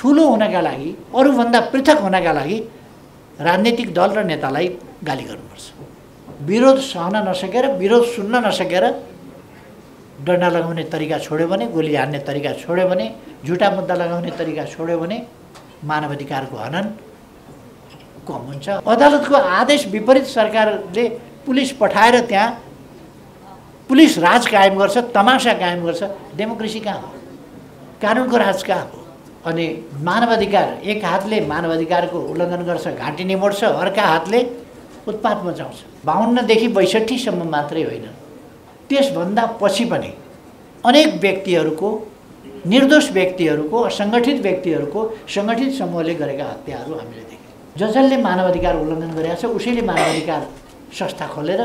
ठुलो हुनका लागि, अरूभन्दा पृथक हुनका लागि राजनीतिक दल र नेतालाई गाली गर्नुपर्छ। विरोध सहन नसकेर, विरोध सुन्न नसकेर डन्डा लगाउने तरिका छोड्यो भने, गोली हान्ने तरिका छोड्यो भने, झुटा मुद्दा लगाउने तरिका छोड्यो भने मानव अधिकारको हनन कम हुन्छ। अदालतको आदेश विपरीत सरकारले पुलिस पठाएर त्यहाँ पुलिस राज कायम गर्छ, तमासा कायम गर्छ। डेमोक्रेसी कहाँ हो? कानुनको राज कहाँ हो? अनि मानवाधिकार, एक हातले मानवाधिकारको उल्लङ्घन गर्छ, घाँटी निमोड्छ, अर्का हातले उत्पात मचाउँछ। 52 देखि 62 सम्म मात्रै होइन, त्यसभन्दा पछि पनि अनेक व्यक्तिहरूको, निर्दोष व्यक्तिहरूको, असङ्गठित व्यक्तिहरूको सङ्गठित समूहले गरेका हत्याहरू हामीले देख्यौँ। जसले मानवाधिकार उल्लङ्घन गरेको छ उसैले मानवाधिकार संस्था खोलेर,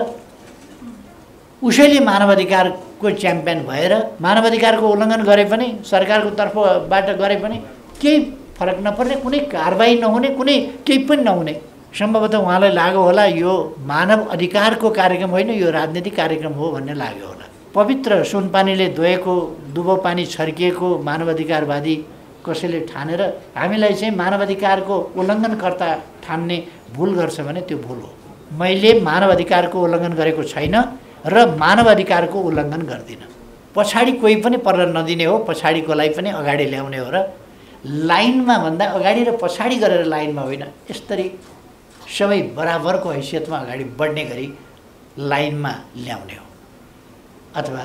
उसैले मानवाधिकारको च्याम्पियन भएर मानवाधिकारको उल्लङ्घन गरे पनि, सरकारको तर्फबाट गरे पनि केही फरक नपर्ने, कुनै कारबाही नहुने, कुनै केही पनि नहुने। सम्भवतः उहाँलाई लाग्यो होला यो मानव अधिकारको कार्यक्रम होइन, यो राजनीतिक कार्यक्रम हो भन्ने लाग्यो होला। पवित्र सुनपानीले धोएको, दुबो पानी छर्किएको मानवाधिकारवादी कसैले ठानेर हामीलाई चाहिँ मानवाधिकारको उल्लङ्घनकर्ता ठान्ने भुल गर्छ भने त्यो भुल हो। मैले मानवाधिकारको उल्लङ्घन गरेको छैन र मानवाधिकारको उल्लङ्घन गर्दिनँ। पछाडि कोही पनि पर्न नदिने हो, पछाडिकोलाई पनि अगाडि ल्याउने हो र लाइनमा भन्दा अगाडि र पछाडि गरेर लाइनमा होइन, यसरी सबै बराबरको हैसियतमा अगाडि बढ्ने गरी लाइनमा ल्याउने हो अथवा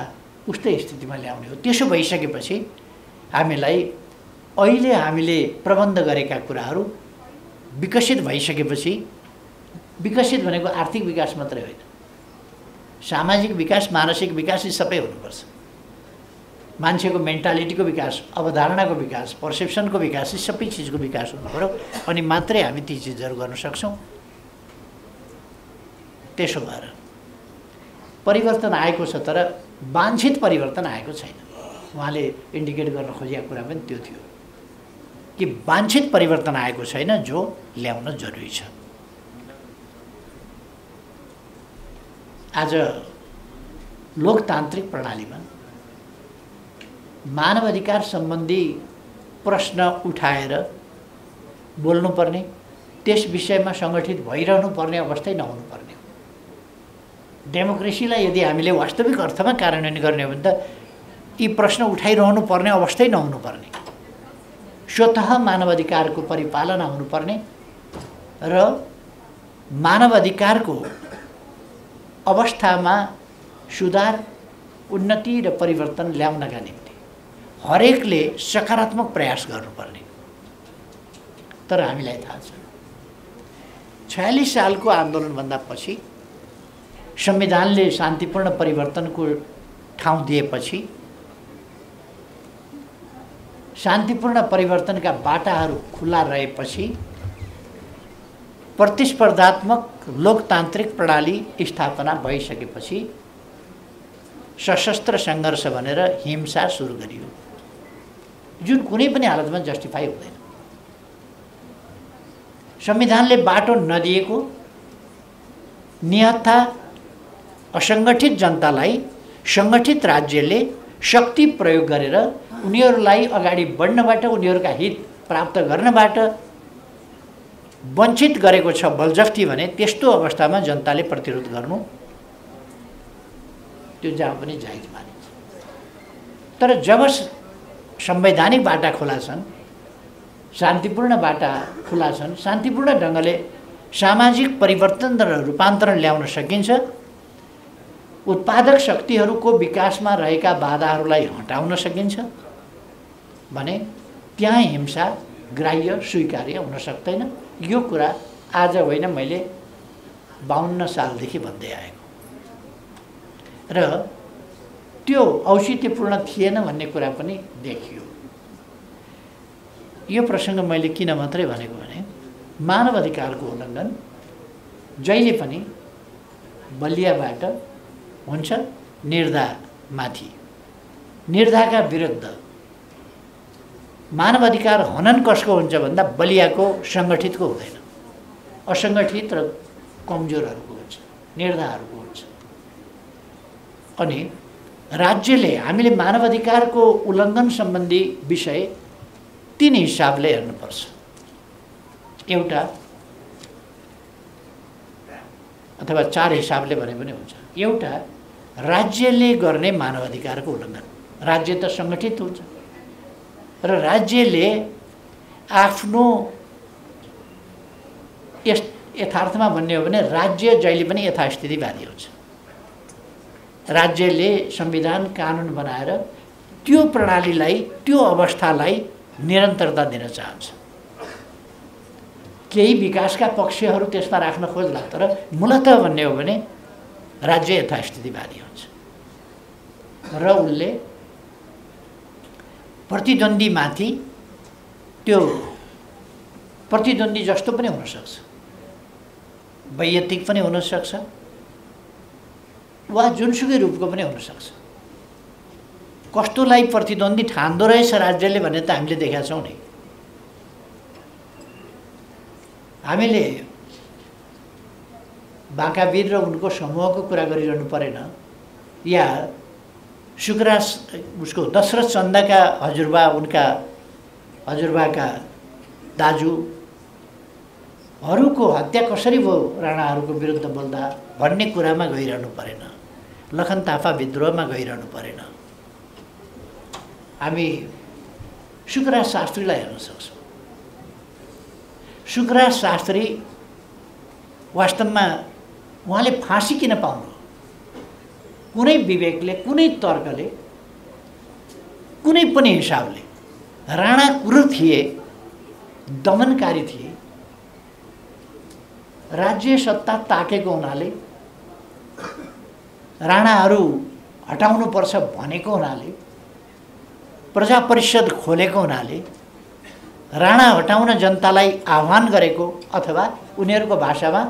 उस्तै स्थितिमा ल्याउने हो। त्यसो भइसकेपछि हामीलाई अहिले हामीले प्रबन्ध गरेका कुराहरू विकसित भइसकेपछि, विकसित भनेको आर्थिक विकास मात्रै होइन, सामाजिक विकास, मानसिक विकास यी सबै हुनुपर्छ। मान्छेको मेन्टालिटीको विकास, अवधारणाको विकास, पर्सेप्सनको विकास, यी सबै चिजको विकास हुनु पर्यो, अनि मात्रै हामी ती चिजहरू गर्न सक्छौँ। त्यसो भएर परिवर्तन आएको छ, तर वाञ्छित परिवर्तन आएको छैन। उहाँले इन्डिकेट गर्न खोजेको कुरा पनि त्यो थियो कि वाञ्छित परिवर्तन आएको छैन जो ल्याउन जरुरी छ। आज लोकतान्त्रिक प्रणालीमा मानव अधिकार सम्बन्धी प्रश्न उठाएर बोल्नुपर्ने, त्यस विषयमा सङ्गठित भइरहनु पर्ने अवस्थै नहुनु पर्ने हो। डेमोक्रेसीलाई यदि हामीले वास्तविक अर्थमा कार्यान्वयन गर्ने हो भने त यी प्रश्न उठाइरहनु पर्ने अवस्थै नहुनु पर्ने। स्वतः मानव अधिकारको परिपालना हुनुपर्ने र मानव अधिकारको अवस्थामा सुधार, उन्नति र परिवर्तन ल्याउनका निम्ति हरेकले सकारात्मक प्रयास गर्नुपर्ने। तर हामीलाई थाहा छ 46 सालको आन्दोलनभन्दा पछि संविधानले शान्तिपूर्ण परिवर्तनको ठाउँ दिएपछि, शान्तिपूर्ण परिवर्तनका बाटाहरू खुला रहेपछि, प्रतिस्पर्धात्मक लोकतान्त्रिक प्रणाली स्थापना भइसकेपछि सशस्त्र सङ्घर्ष भनेर हिंसा सुरु गरियो, जुन कुनै पनि हालतमा जस्टिफाई हुँदैन। संविधानले बाटो नदिएको निहत्था असङ्गठित जनतालाई सङ्गठित राज्यले शक्ति प्रयोग गरेर उनीहरूलाई अगाडि बढ्नबाट, उनीहरूका हित प्राप्त गर्नबाट वञ्चित गरेको छ बलजफ्ती भने त्यस्तो अवस्थामा जनताले प्रतिरोध गर्नु त्यो जहाँ पनि जायज मानिन्छ। तर जब संवैधानिक बाटा खुला छन्, शान्तिपूर्ण बाटा खुला छन्, शान्तिपूर्ण ढङ्गले सामाजिक परिवर्तन र रूपान्तरण ल्याउन सकिन्छ, उत्पादक शक्तिहरूको विकासमा रहेका बाधाहरूलाई हटाउन सकिन्छ भने त्यहाँ हिंसा ग्राह्य, स्वीकार्य हुन सक्दैन। यो कुरा आज होइन, मैले 52 सालदेखि भन्दै आएको र त्यो औचित्यपूर्ण थिएन भन्ने कुरा पनि देखियो। यो प्रसङ्ग मैले किन मात्रै भनेको भने मानव अधिकारको उल्लङ्घन जहिले पनि बलियाबाट हुन्छ, निर्धामाथि। निर्धाका विरुद्ध मानव अधिकार हनन कसको हुन्छ भन्दा बलियाको, सङ्गठितको हुँदैन, असङ्गठित र कमजोरहरूको हुन्छ, निर्धाहरूको हुन्छ। अनि राज्यले हामीले मानव अधिकारको उल्लङ्घन सम्बन्धी विषय तीन हिसाबले हेर्नुपर्छ। एउटा अथवा चार हिसाबले भने पनि हुन्छ। एउटा, राज्यले गर्ने मानवाधिकारको उल्लङ्घन। राज्य त सङ्गठित हुन्छ र राज्यले आफ्नो यथार्थमा भन्ने हो भने राज्य जहिले पनि यथास्थितिवादी हुन्छ। राज्यले संविधान कानुन बनाएर त्यो प्रणालीलाई, त्यो अवस्थालाई निरन्तरता दिन चाहन्छ। केही विकासका पक्षहरू त्यसमा राख्न खोज्ला, तर मूलतः भन्ने हो भने राज्य यथास्थितिवादी हुन्छ र उसले प्रतिद्वन्द्वीमाथि, त्यो प्रतिद्वन्द्वी जस्तो पनि हुनसक्छ, वैयक्तिक पनि हुनसक्छ वा जुनसुकै रूपको पनि हुनसक्छ। कस्तोलाई प्रतिद्वन्द्वी ठान्दो रहेछ राज्यले भन्ने त हामीले देखेका छौँ नि। हामीले बाँकावीर र उनको समूहको कुरा गरिरहनु परेन, या शुक्रास उसको दशरथ चन्दका हजुरबा, उनका हजुरबाका दाजुहरूको हत्या कसरी भयो राणाहरूको विरुद्ध बोल्दा भन्ने कुरामा गइरहनु परेन, लखन ताफा विद्रोहमा गइरहनु परेन। हामी शुक्रास शास्त्रीलाई हेर्न सक्छौँ। शुक्रास शास्त्री वास्तवमा उहाँले फाँसी किन पाउनु? कुनै विवेकले, कुनै तर्कले, कुनै पनि हिसाबले राणा क्रूर थिए, दमनकारी थिए, राज्य सत्ता ताकेको हुनाले, राणाहरू हटाउनुपर्छ भनेको हुनाले, प्रजा परिषद खोलेको हुनाले, राणा हटाउन जनतालाई आह्वान गरेको अथवा उनीहरूको भाषामा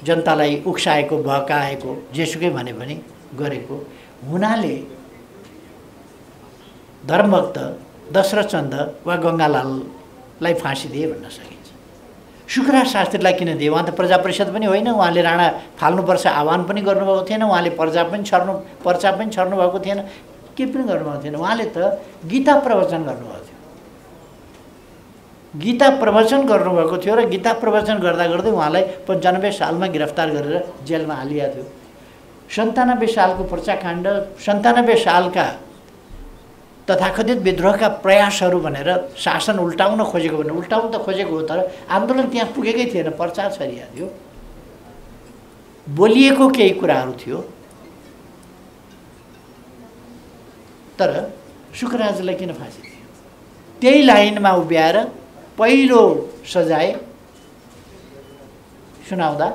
जनतालाई उक्साएको, बहकाएको, जेसुकै भने पनि गरेको हुनाले धर्मभक्त दशरथ चन्द वा गङ्गालाललाई फाँसी दिए भन्न सकिन्छ। शुक्रास शास्त्रीलाई किन दिए? उहाँ त प्रजा परिषद पनि होइन, उहाँले राणा फाल्नुपर्छ आह्वान पनि गर्नुभएको थिएन, उहाँले पर्चा पनि छर्नु भएको थिएन, के पनि गर्नुभएको थिएन। उहाँले त गीता प्रवचन गर्नुभएको थियो, गीता प्रवचन गर्नुभएको थियो र गीता प्रवचन गर्दा गर्दै उहाँलाई 95 सालमा गिरफ्तार गरेर जेलमा हालिएको थियो। 97 सालको पर्चाकाण्ड, 97 सालका तथाकथित विद्रोहका प्रयासहरू भनेर शासन उल्टाउन खोजेको भने उल्टाउन त खोजेको हो, तर आन्दोलन त्यहाँ पुगेकै थिएन, पर्चा छरिया थियो, बोलिएको केही कुराहरू थियो। तर शुक्रराजलाई किन फाँसी दियो? त्यही लाइनमा उभ्याएर पहिलो सजाय सुनाउँदा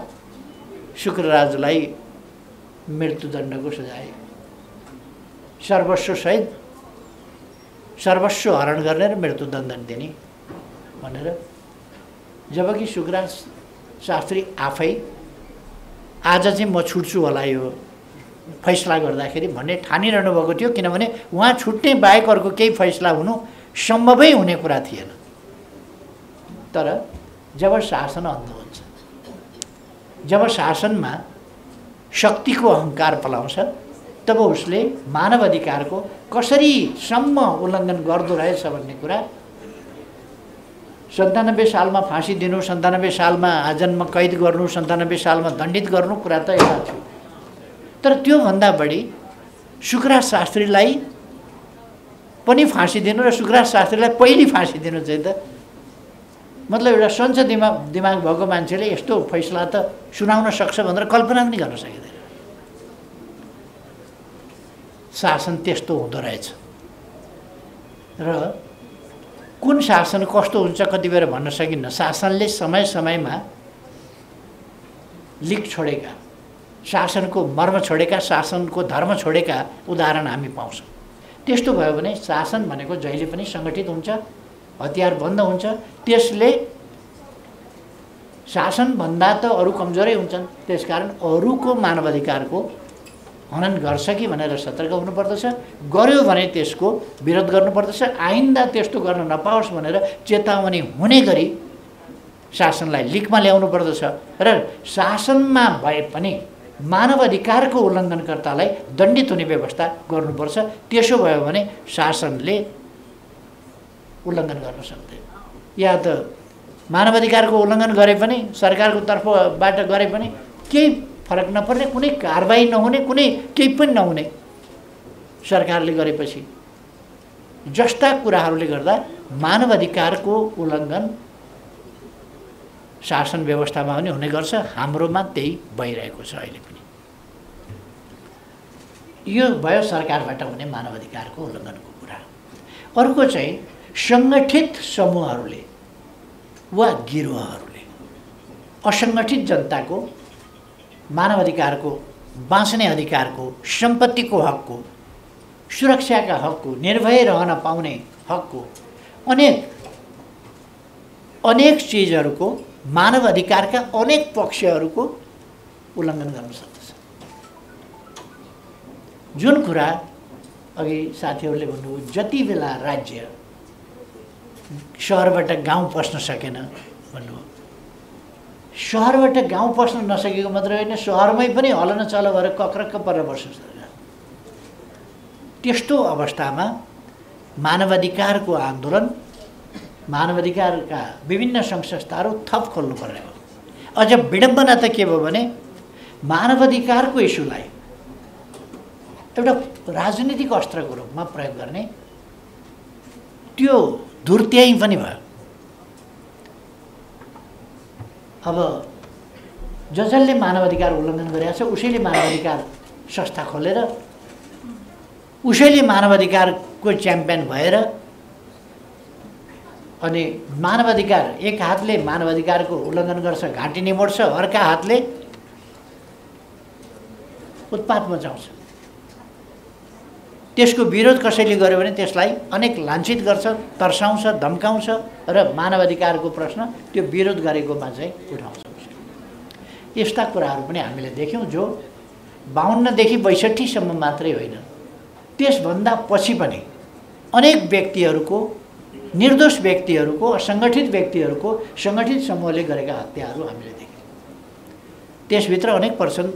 शुक्रराजलाई मृत्युदण्डको सजाय, सर्वस्व सहित सर्वस्व हरण गर्ने र मृत्युदण्ड दिने भनेर। जबकि शुक्रराज शास्त्री आफै आज चाहिँ म छुट्छु होला यो फैसला गर्दाखेरि भन्ने ठानिरहनु भएको थियो, किनभने उहाँ छुट्ने बाहेक अर्को केही फैसला हुनु सम्भवै हुने कुरा थिएन। तर जब शासन अन्ध हुन्छ, जब शासनमा शक्तिको अहङ्कार पलाउँछ, तब उसले मानव अधिकारको कसरीसम्म उल्लङ्घन गर्दो रहेछ भन्ने कुरा 97 सालमा फाँसी दिनु, 97 सालमा आजन्म कैद गर्नु, 97 सालमा दण्डित गर्नु कुरा त एउटा थियो। तर त्योभन्दा बढी शुक्रराज शास्त्रीलाई पनि फाँसी दिनु र शुक्रराज शास्त्रीलाई पहिली फाँसी दिनु चाहिँ त मतलब एउटा सञ्च दिमाग भएको मान्छेले यस्तो फैसला त सुनाउन सक्छ भनेर कल्पना पनि गर्न सकिँदैन। शासन त्यस्तो हुँदो रहेछ र कुन शासन कस्तो हुन्छ कति बेर भन्न सकिन्न। शासनले समय समयमा लिक छोडेका, शासनको मर्म छोडेका, शासनको धर्म छोडेका उदाहरण हामी पाउँछौँ। त्यस्तो भयो भने शासन भनेको जहिले पनि सङ्गठित हुन्छ, हतियार बन्द हुन्छ। त्यसले शासनभन्दा त अरू कमजोरै हुन्छन्, त्यसकारण अरूको मानवाधिकारको हनन गर्छ कि भनेर सतर्क हुनुपर्दछ। गर्यो भने त्यसको विरोध गर्नुपर्दछ। आइन्दा त्यस्तो गर्न नपाओस् भनेर चेतावनी हुने गरी शासनलाई लिकमा ल्याउनु पर्दछ र शासनमा भए पनि मानव अधिकारको उल्लङ्घनकर्तालाई दण्डित हुने व्यवस्था गर्नुपर्छ। त्यसो भयो भने शासनले उल्लङ्घन गर्न सक्दैन। या त मानवाधिकारको उल्लङ्घन गरे पनि सरकारको तर्फबाट गरे पनि केही फरक नपर्ने, कुनै कारबाही नहुने, कुनै केही पनि नहुने सरकारले गरेपछि जस्ता कुराहरूले गर्दा मानवाधिकारको उल्लङ्घन शासन व्यवस्थामा पनि हुने गर्छ। हाम्रोमा त्यही भइरहेको छ अहिले पनि। यो भयो सरकारबाट हुने मानवाधिकारको उल्लङ्घनको कुरा। अर्को चाहिँ सङ्गठित समूहहरूले वा गिरोहहरूले असङ्गठित जनताको मानवाधिकारको, बाँच्ने अधिकारको, सम्पत्तिको हकको, सुरक्षाका हकको, निर्भय रहन पाउने हकको, अनेक चिजहरूको, मानव अधिकारका अनेक पक्षहरूको उल्लङ्घन गर्न सक्दछ। जुन कुरा अघि साथीहरूले भन्नुभयो, जति बेला राज्य सहरबाट गाउँ पस्न सकेन भन्नुभयो, सहरबाट गाउँ पस्न नसकेको मात्रै होइन, सहरमै पनि हलन चल भएर कक्रक्क परेर बस्छ सरकार। त्यस्तो अवस्थामा मानवाधिकारको आन्दोलन, मानवाधिकारका विभिन्न सङ्घ संस्थाहरू थप खोल्नुपर्ने हो। अझ विडम्बना त के भयो भने मानवाधिकारको इस्युलाई एउटा राजनीतिक अस्त्रको रूपमा प्रयोग गर्ने त्यो धुर्त्याइ पनि भयो। अब जसले मानवाधिकार उल्लङ्घन गरेको छ उसैले मानवाधिकार संस्था खोलेर, उसैले मानवाधिकारको च्याम्पियन भएर, अनि मानवाधिकार एक हातले मानवाधिकारको उल्लङ्घन गर्छ, घाँटी निमोड्छ, अर्का हातले उत्पात मचाउँछ। त्यसको विरोध कसैले गर्यो भने त्यसलाई अनेक लाञ्छित गर्छ, तर्साउँछ, धम्काउँछ र मानवाधिकारको प्रश्न त्यो विरोध गरेकोमा चाहिँ उठाउँछ। यस्ता कुराहरू पनि हामीले देख्यौँ, जो 52 देखि 62 सम्म मात्रै होइन, त्यसभन्दा पछि पनि अनेक व्यक्तिहरूको, निर्दोष व्यक्तिहरूको, असङ्गठित व्यक्तिहरूको, सङ्गठित समूहले गरेका हत्याहरू हामीले देख्यौँ। त्यसभित्र अनेक पर्छन्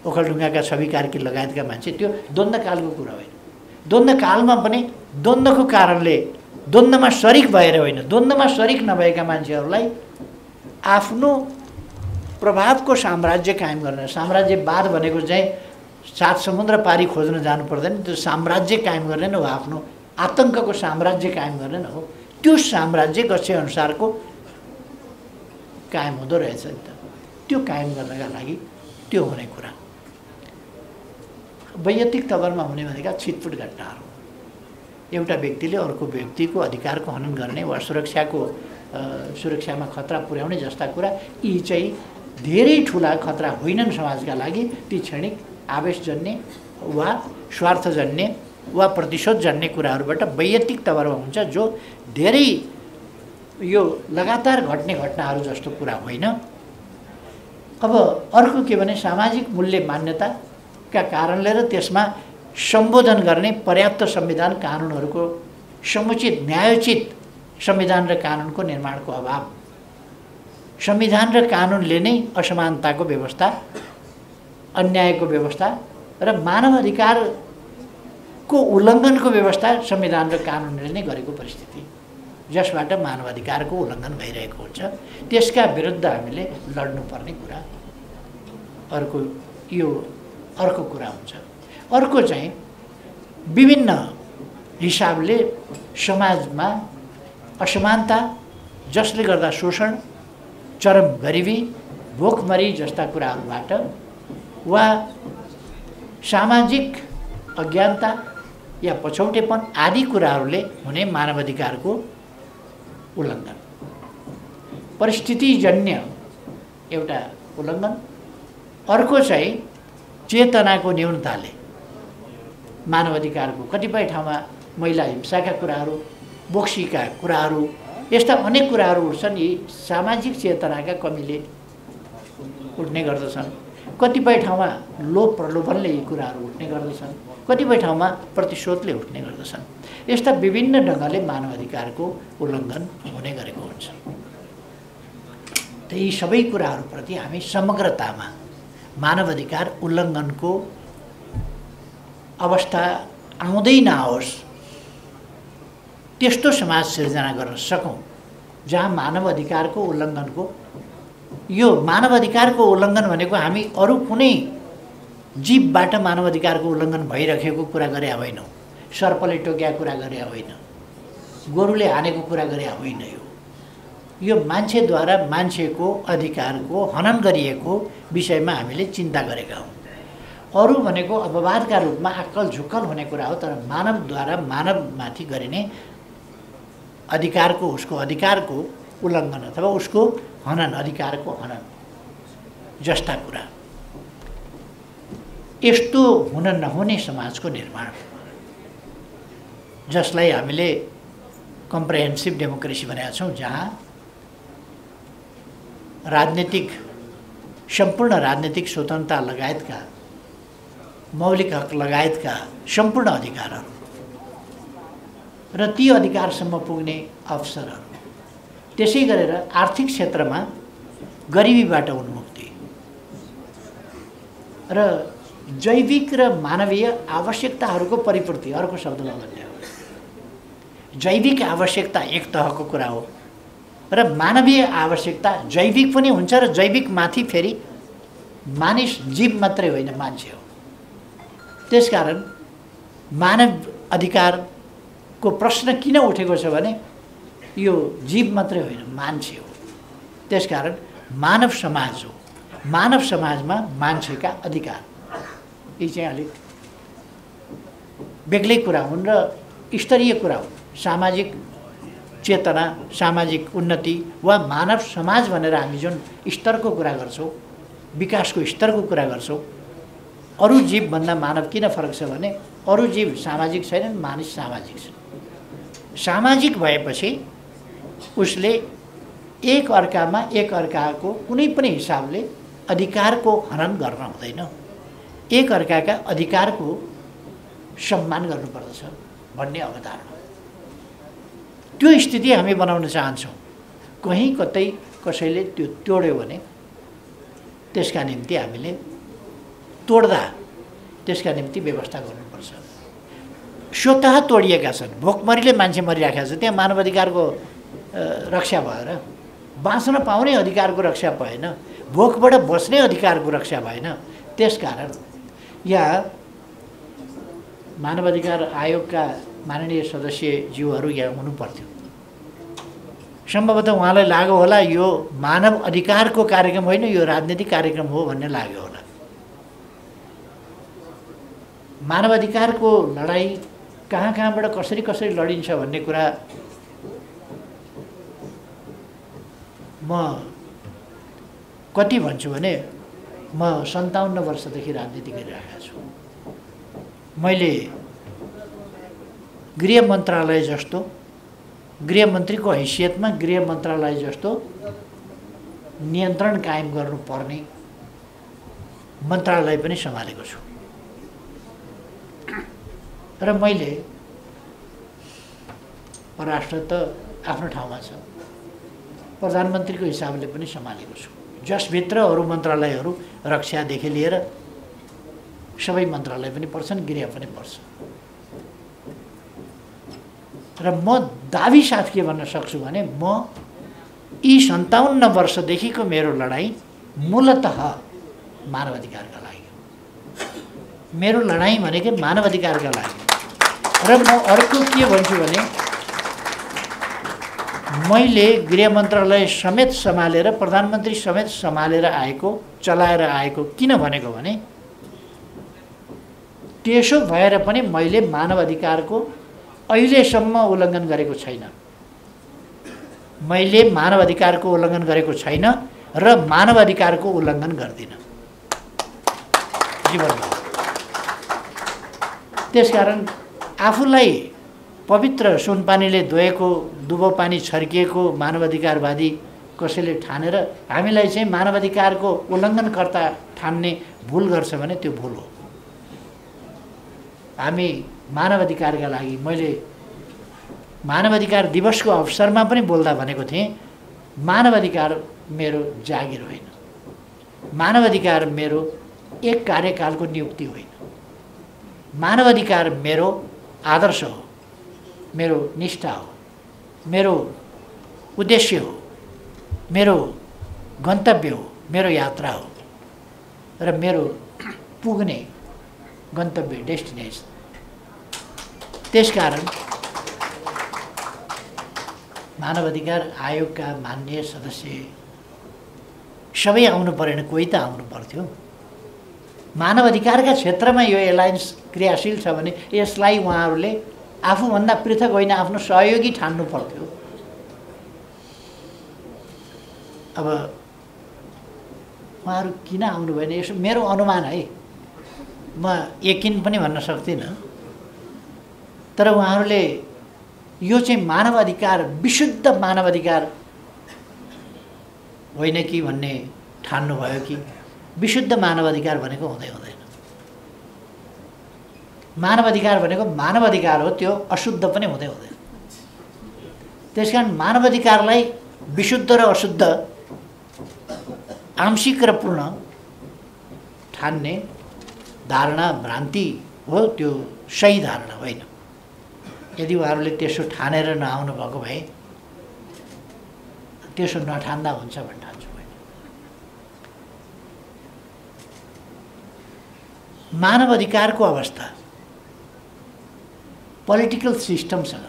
ओखलढुङ्गाका छवि कार्की लगायतका मान्छे। त्यो द्वन्द्वकालको कुरा होइन। द्वन्द्वकालमा पनि द्वन्द्वको कारणले, द्वन्द्वमा शरिक भएर होइन, द्वन्द्वमा शरिक नभएका मान्छेहरूलाई आफ्नो प्रभावको साम्राज्य कायम गर्न, साम्राज्यवाद भनेको चाहिँ 7 समुद्र पारी खोज्न जानु पर्दैन, त्यो साम्राज्य कायम गर्ने नै हो, आफ्नो आतङ्कको साम्राज्य कायम गर्ने नै हो। त्यो साम्राज्य गच्छेअनुसारको कायम हुँदो रहेछ नि त। त्यो कायम गर्नका लागि त्यो हुने कुरा वैयक्तिक तवरमा हुने भनेका छिटपुट घटनाहरू, एउटा व्यक्तिले अर्को व्यक्तिको अधिकारको हनन गर्ने वा सुरक्षामा खतरा पुर्याउने जस्ता कुरा, यी चाहिँ धेरै ठुला खतरा होइनन् समाजका लागि। ती क्षणिक आवेशजन्य वा स्वार्थजन्य वा प्रतिशोधजन्य कुराहरूबाट वैयक्तिक तवरमा हुन्छ, जो धेरै यो लगातार घट्ने घटनाहरू जस्तो कुरा होइन। अब अर्को के भने सामाजिक मूल्य मान्यताका कारणले र त्यसमा सम्बोधन गर्ने पर्याप्त संविधान कानुनहरूको समुचित न्यायोचित संविधान र कानुनको निर्माणको अभाव, संविधान र कानुनले नै असमानताको व्यवस्था, अन्यायको व्यवस्था र मानवाधिकारको उल्लङ्घनको व्यवस्था संविधान र कानुनले नै गरेको परिस्थिति, जसबाट मानवाधिकारको उल्लङ्घन भइरहेको हुन्छ, त्यसका विरुद्ध हामीले लड्नुपर्ने कुरा अर्को कुरा हुन्छ। अर्को चाहिँ विभिन्न हिसाबले समाजमा असमानता, जसले गर्दा शोषण, चरम गरिबी, भोकमरी जस्ता कुराहरूबाट वा सामाजिक अज्ञानता या पछौटेपन आदि कुराहरूले हुने मानवाधिकारको उल्लङ्घन, परिस्थितिजन्य एउटा उल्लङ्घन। अर्को चाहिँ चेतनाको न्यूनताले मानवाधिकारको कतिपय ठाउँमा महिला हिंसाका कुराहरू, बोक्सीका कुराहरू, यस्ता अनेक कुराहरू उठ्छन्। यी सामाजिक चेतनाका कमीले उठ्ने गर्दछन्। कतिपय ठाउँमा लोभ प्रलोभनले यी कुराहरू उठ्ने गर्दछन्, कतिपय ठाउँमा प्रतिशोधले उठ्ने गर्दछन्। यस्ता विभिन्न ढङ्गले मानवाधिकारको उल्लङ्घन हुने गरेको हुन्छ। त यी सबै कुराहरूप्रति हामी समग्रतामा मानवाधिकार उल्लङ्घनको अवस्था आउँदै नआओस् त्यस्तो समाज सिर्जना गर्न सकौँ जहाँ मानव अधिकारको उल्लङ्घनको, यो मानव अधिकारको उल्लङ्घन भनेको हामी अरू कुनै जीवबाट मानव अधिकारको उल्लङ्घन भइरहेको कुरा गरे होइनौँ, सर्पले टोकेको कुरा गरे होइन, गोरुले हानेको कुरा गरे होइन। यो मान्छेद्वारा मान्छेको अधिकारको हनन गरिएको विषयमा हामीले चिन्ता गरेका हौँ। अरू भनेको अपवादका रूपमा अक्कल झुक्कल हुने कुरा हो, तर मानवद्वारा मानवमाथि गरिने अधिकारको, उसको अधिकारको उल्लङ्घन अथवा उसको हनन, अधिकारको हनन जस्ता कुरा, यस्तो हुन नहुने समाजको निर्माण, जसलाई हामीले कम्प्रेहेन्सिभ डेमोक्रेसी भनेका छौँ, जहाँ राजनीतिक, सम्पूर्ण राजनीतिक स्वतन्त्रता लगायतका, मौलिक हक लगायतका सम्पूर्ण अधिकारहरू र ती अधिकारसम्म पुग्ने अवसरहरू, त्यसै गरेर आर्थिक क्षेत्रमा गरिबीबाट उन्मुक्ति र जैविक र मानवीय आवश्यकताहरूको परिपूर्ति, अर्को शब्द लगाउने हो। जैविक आवश्यकता एक तहको कुरा हो र मानवीय आवश्यकता जैविक पनि हुन्छ र जैविक माथि फेरि मानिस जीव मात्रै होइन, मान्छे हो। त्यसकारण मानव अधिकारको प्रश्न किन उठेको छ भने यो जीव मात्रै होइन, मान्छे हो। त्यसकारण मानव समाज हो, मानव समाजमा मान्छेका अधिकार, यी चाहिँ अलिक बेग्लै कुरा हुन् र स्तरीय कुरा हुन्। सामाजिक चेतना, सामाजिक उन्नति वा मानव समाज भनेर हामी जुन स्तरको कुरा गर्छौँ, विकासको स्तरको कुरा गर्छौँ, अरू जीवभन्दा मानव किन फरक छ भने अरू जीव सामाजिक छैनन्, मानिस सामाजिक छ। सामाजिक भएपछि उसले एक अर्काको कुनै पनि हिसाबले अधिकारको हनन गर्न हुँदैन, एक अर्काका अधिकारको सम्मान गर्नुपर्दछ भन्ने अवधारणा। त्यो स्थिति हामी बनाउन चाहन्छौँ। कहीँ कतै कसैले त्यो तोड्यो भने त्यसका निम्ति हामीले तोड्दा त्यसका निम्ति व्यवस्था गर्नुपर्छ। स्वतः तोडिएका छन्, भोकमरीले मान्छे मरिराखेका छ, त्यहाँ मानव अधिकारको रक्षा भएर बाँच्न पाउने अधिकारको रक्षा भएन, भोकबाट बस्ने अधिकारको रक्षा भएन। त्यसकारण यहाँ मानव अधिकार आयोगका माननीय सदस्यज्यूहरू यहाँ हुनुपर्थ्यो। सम्भवतः उहाँलाई लाग्यो होला यो मानव अधिकारको कार्यक्रम होइन, यो राजनीतिक कार्यक्रम हो भन्ने लाग्यो होला। मानव अधिकारको लडाईँ कहाँबाट कसरी लडिन्छ भन्ने कुरा म कति भन्छु भने म 57 वर्षदेखि राजनीति गरिरहेको छु। मैले गृह मन्त्रालय जस्तो, गृहमन्त्रीको हैसियतमा गृह मन्त्रालय जस्तो नियन्त्रण कायम गर्नुपर्ने मन्त्रालय पनि सम्हालेको छु र मैले परराष्ट्र त आफ्नो ठाउँमा छ, प्रधानमन्त्रीको हिसाबले पनि सम्हालेको छु, जसभित्र अरू मन्त्रालयहरू रक्षादेखि लिएर सबै मन्त्रालय पनि पर्छन्, गृह पनि पर्छ। र म दाबी साथ के भन्न सक्छु भने म यी 57 वर्षदेखिको मेरो लडाईँ मूलतः मानव अधिकारका लागि, मेरो लडाईँ भनेकै मानव अधिकारका लागि। र म अर्को के भन्छु भने मैले गृह मन्त्रालय समेत सम्हालेर, प्रधानमन्त्री समेत सम्हालेर आएको, चलाएर आएको किन भनेको भने त्यसो भएर पनि मैले मानव अधिकारको अहिलेसम्म उल्लङ्घन गरेको छैन। मैले मानव अधिकारको उल्लङ्घन गरेको छैन र मानव अधिकारको उल्लङ्घन गर्दिनँ जीवनमा। त्यसकारण आफूलाई पवित्र सुनपानीले धोएको, दुबो पानी छर्किएको मानव अधिकारवादी कसैले ठानेर हामीलाई चाहिँ मानव अधिकारको उल्लङ्घनकर्ता ठान्ने भुल गर्छ भने त्यो भुल हो। हामी मानव अधिकारका लागि, मैले मानव अधिकार दिवसको अवसरमा पनि बोल्दा भनेको थिएँ, मानव अधिकार मेरो जागिर होइन, मानव अधिकार मेरो एक कार्यकालको नियुक्ति होइन, मानव अधिकार मेरो आदर्श हो, मेरो निष्ठा हो, मेरो उद्देश्य हो, मेरो गन्तव्य हो, मेरो यात्रा हो र मेरो पुग्ने गन्तव्य डेस्टिनेसन। त्यसकारण मानव अधिकार आयोगका माननीय सदस्य सबै आउनु परेन, कोही त आउनु पर्थ्यो। मानव अधिकारका क्षेत्रमा यो एलायन्स क्रियाशील छ भने यसलाई उहाँहरूले आफूभन्दा पृथक होइन आफ्नो सहयोगी ठान्नु पर्थ्यो। अब उहाँहरू किन आउनु भएन, यसो मेरो अनुमान है, म यकिन पनि भन्न सक्दिनँ, तर उहाँहरूले यो चाहिँ मानव अधिकार विशुद्ध मानव अधिकार होइन कि भन्ने ठान्नुभयो कि विशुद्ध मानव अधिकार भनेको हुँदै हुँदैन। मानव अधिकार भनेको मानव अधिकार हो, त्यो अशुद्ध पनि हुँदै हुँदैन। त्यसकारण मानव अधिकारलाई विशुद्ध र अशुद्ध, आंशिक र पूर्ण ठान्ने धारणा भ्रान्ति हो, त्यो सही धारणा होइन। यदि उहाँहरूले त्यसो ठानेर नआउनु भएको भए त्यसो नठान्दा हुन्छ भन्ने ठान्छु मैले। मानव अधिकारको अवस्था पोलिटिकल सिस्टमसँग,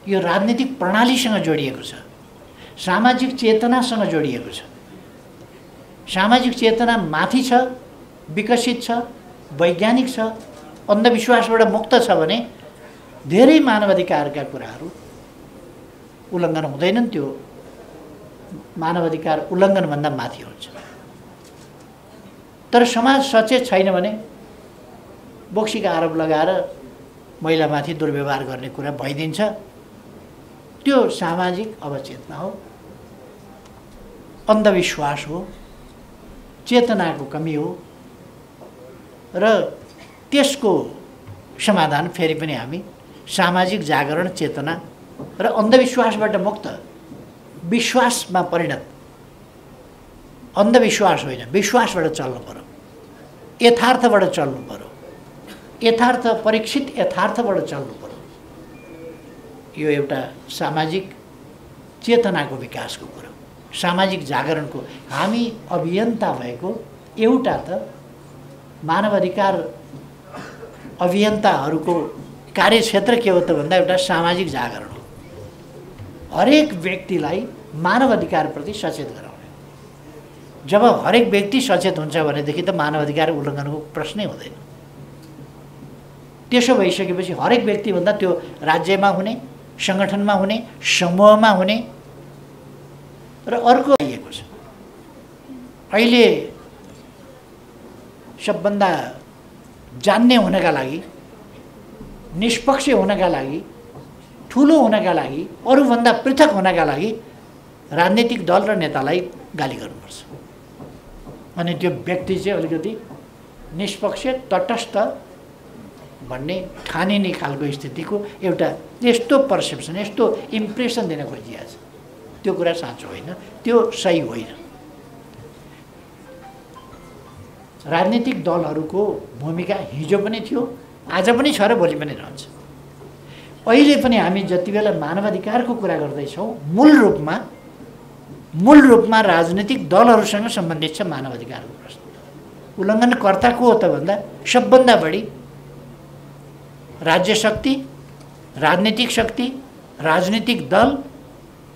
यो राजनीतिक प्रणालीसँग जोडिएको छ, सामाजिक चेतनासँग जोडिएको छ। सामाजिक चेतना माथि छ, विकसित छ, वैज्ञानिक छ, अन्धविश्वासबाट मुक्त छ भने धेरै मानवाधिकारका कुराहरू उल्लङ्घन हुँदैनन्। त्यो मानवाधिकार उल्लङ्घनभन्दा माथि हुन्छ। तर समाज सचेत छैन भने बोक्सीका आरोप लगाएर महिलामाथि दुर्व्यवहार गर्ने कुरा भइदिन्छ। त्यो सामाजिक अवचेतना हो, अन्धविश्वास हो, चेतनाको कमी हो र त्यसको समाधान फेरि पनि हामी सामाजिक जागरण, चेतना र अन्धविश्वासबाट मुक्त विश्वासमा परिणत, अन्धविश्वास होइन विश्वासबाट चल्नु पर्यो, यथार्थबाट चल्नु पर्यो, यथार्थ परीक्षित यथार्थबाट चल्नु पर्यो। यो एउटा सामाजिक चेतनाको विकासको कुरो, सामाजिक जागरणको। हामी अभियन्ता भएको एउटा त मानव अधिकार अभियन्ताहरूको कार्यक्षेत्र के हो त भन्दा एउटा सामाजिक जागरण हो। हरेक व्यक्तिलाई मानव अधिकारप्रति सचेत गराउने। जब हरेक व्यक्ति सचेत हुन्छ भनेदेखि त मानव अधिकार उल्लङ्घनको प्रश्नै हुँदैन। त्यसो भइसकेपछि हरेक व्यक्तिभन्दा त्यो राज्यमा हुने, सङ्गठनमा हुने, समूहमा हुने र अर्को आइएको छ। अहिले सबभन्दा जान्ने हुनका लागि, निष्पक्ष हुनका लागि, ठुलो हुनका लागि, अरूभन्दा पृथक हुनका लागि राजनीतिक दल र नेतालाई गाली गर्नुपर्छ। अनि त्यो व्यक्ति चाहिँ अलिकति निष्पक्ष, तटस्थ भन्ने ठानिने खालको स्थितिको एउटा यस्तो पर्सेप्सन, यस्तो इम्प्रेसन दिन खोजिएको छ। त्यो कुरा साँचो होइन, त्यो सही होइन। राजनीतिक दलहरूको भूमिका हिजो पनि थियो, आज पनि छ र भोलि पनि रहन्छ। अहिले पनि हामी जति बेला मानवाधिकारको कुरा गर्दैछौँ, मूल रूपमा राजनीतिक दलहरूसँग सम्बन्धित छ मानवाधिकारको प्रश्न। उल्लङ्घनकर्ता को हो त भन्दा सबभन्दा बढी राज्य शक्ति, राजनीतिक शक्ति, राजनीतिक दल,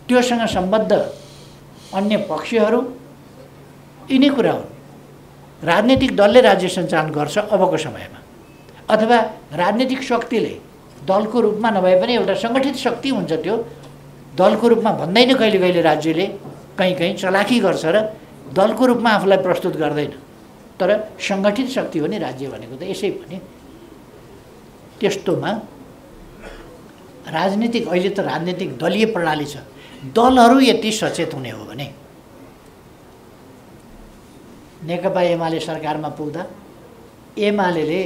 त्योसँग सम्बद्ध अन्य पक्षहरू, यिनै कुरा हुन्। राजनीतिक दलले राज्य सञ्चालन गर्छ अबको समयमा, अथवा राजनीतिक शक्तिले दलको रूपमा नभए पनि एउटा सङ्गठित शक्ति हुन्छ। त्यो दलको रूपमा भन्दैन, कहिले कहिले राज्यले कहीँ चलाखी गर्छ र दलको रूपमा आफूलाई प्रस्तुत गर्दैन, तर सङ्गठित शक्ति हो नि राज्य भनेको त। यसै पनि त्यस्तोमा राजनीतिक, अहिले त राजनीतिक दलीय प्रणाली छ। दलहरू यति सचेत हुने हो भने नेकपा एमाले सरकारमा पुग्दा एमाले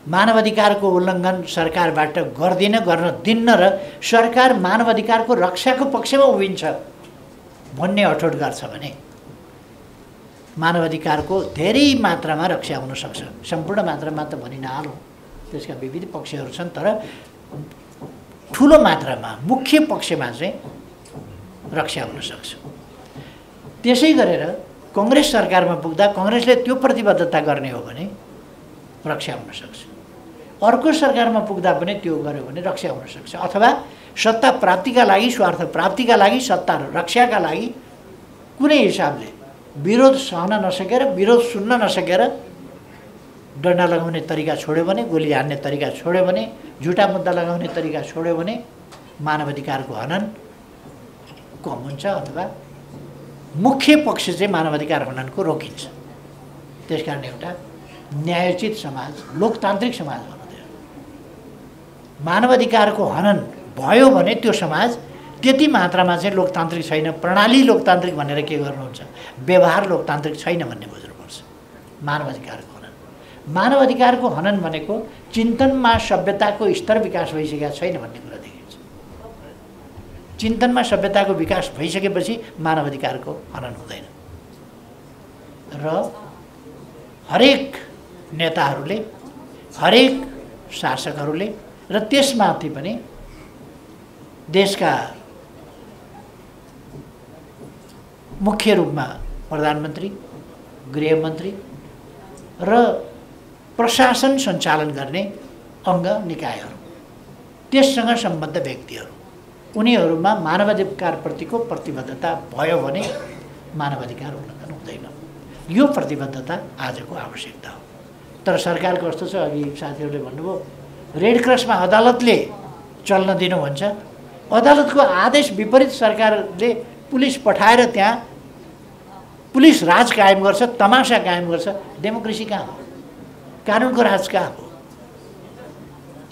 मानवाधिकारको उल्लङ्घन सरकारबाट गर्न दिन्न र सरकार मानवाधिकारको रक्षाको पक्षमा उभिन्छ भन्ने अठोट गर्छ भने मानवाधिकारको धेरै मात्रामा रक्षा हुन सक्छ। सम्पूर्ण मात्रामा त भनि नहालौँ, त्यसका विविध पक्षहरू छन्, तर ठुलो मात्रामा मुख्य पक्षमा चाहिँ रक्षा हुन सक्छ। त्यसै गरेर कांग्रेस सरकारमा पुग्दा कांग्रेसले त्यो प्रतिबद्धता गर्ने हो भने रक्षा हुन सक्छ। अर्को सरकारमा पुग्दा पनि त्यो गर्यो भने रक्षा हुन सक्छ। अथवा सत्ता प्राप्तिका लागि, स्वार्थ प्राप्तिका लागि, सत्ता रक्षाका लागि कुनै हिसाबले विरोध सहन नसकेर, विरोध सुन्न नसकेर डन्डा लगाउने तरिका छोड्यो भने, गोली हान्ने तरिका छोड्यो भने, झुटा मुद्दा लगाउने तरिका छोड्यो भने मानवाधिकारको हनन कम हुन्छ अथवा मुख्य पक्ष चाहिँ मानवाधिकार हननको रोकिन्छ। त्यसकारण एउटा न्यायोचित समाज, लोकतान्त्रिक समाज हुनु थियो। मानवाधिकारको हनन भयो भने त्यो समाज त्यति मात्रामा चाहिँ लोकतान्त्रिक छैन। प्रणाली लोकतान्त्रिक भनेर के गर्नुहुन्छ, व्यवहार लोकतान्त्रिक छैन भन्ने बुझ्नुपर्छ। मानवाधिकारको हनन, मानवाधिकारको हनन भनेको चिन्तनमा सभ्यताको स्तर विकास भइसकेको छैन भन्ने कुरा देखिन्छ। चिन्तनमा सभ्यताको विकास भइसकेपछि मानवाधिकारको हनन हुँदैन। र हरेक नेताहरूले, हरेक शासकहरूले र त्यसमाथि पनि देशका मुख्य रूपमा प्रधानमन्त्री, गृहमन्त्री र प्रशासन सञ्चालन गर्ने अङ्ग निकायहरू, त्यससँग सम्बद्ध व्यक्तिहरू, उनीहरूमा मानवाधिकारप्रतिको प्रतिबद्धता भयो भने मानवाधिकार उल्लङ्घन हुँदैन। यो प्रतिबद्धता आजको आवश्यकता हो। तर सरकार कस्तो छ, अघि साथीहरूले भन्नुभयो रेड क्रसमा अदालतले चल्न दिनु भन्छ। अदालतको आदेश विपरीत सरकारले पुलिस पठाएर त्यहाँ पुलिस राज कायम गर्छ, तमासा कायम गर्छ। डेमोक्रेसी कहाँ हो? कानुनको राज कहाँ हो?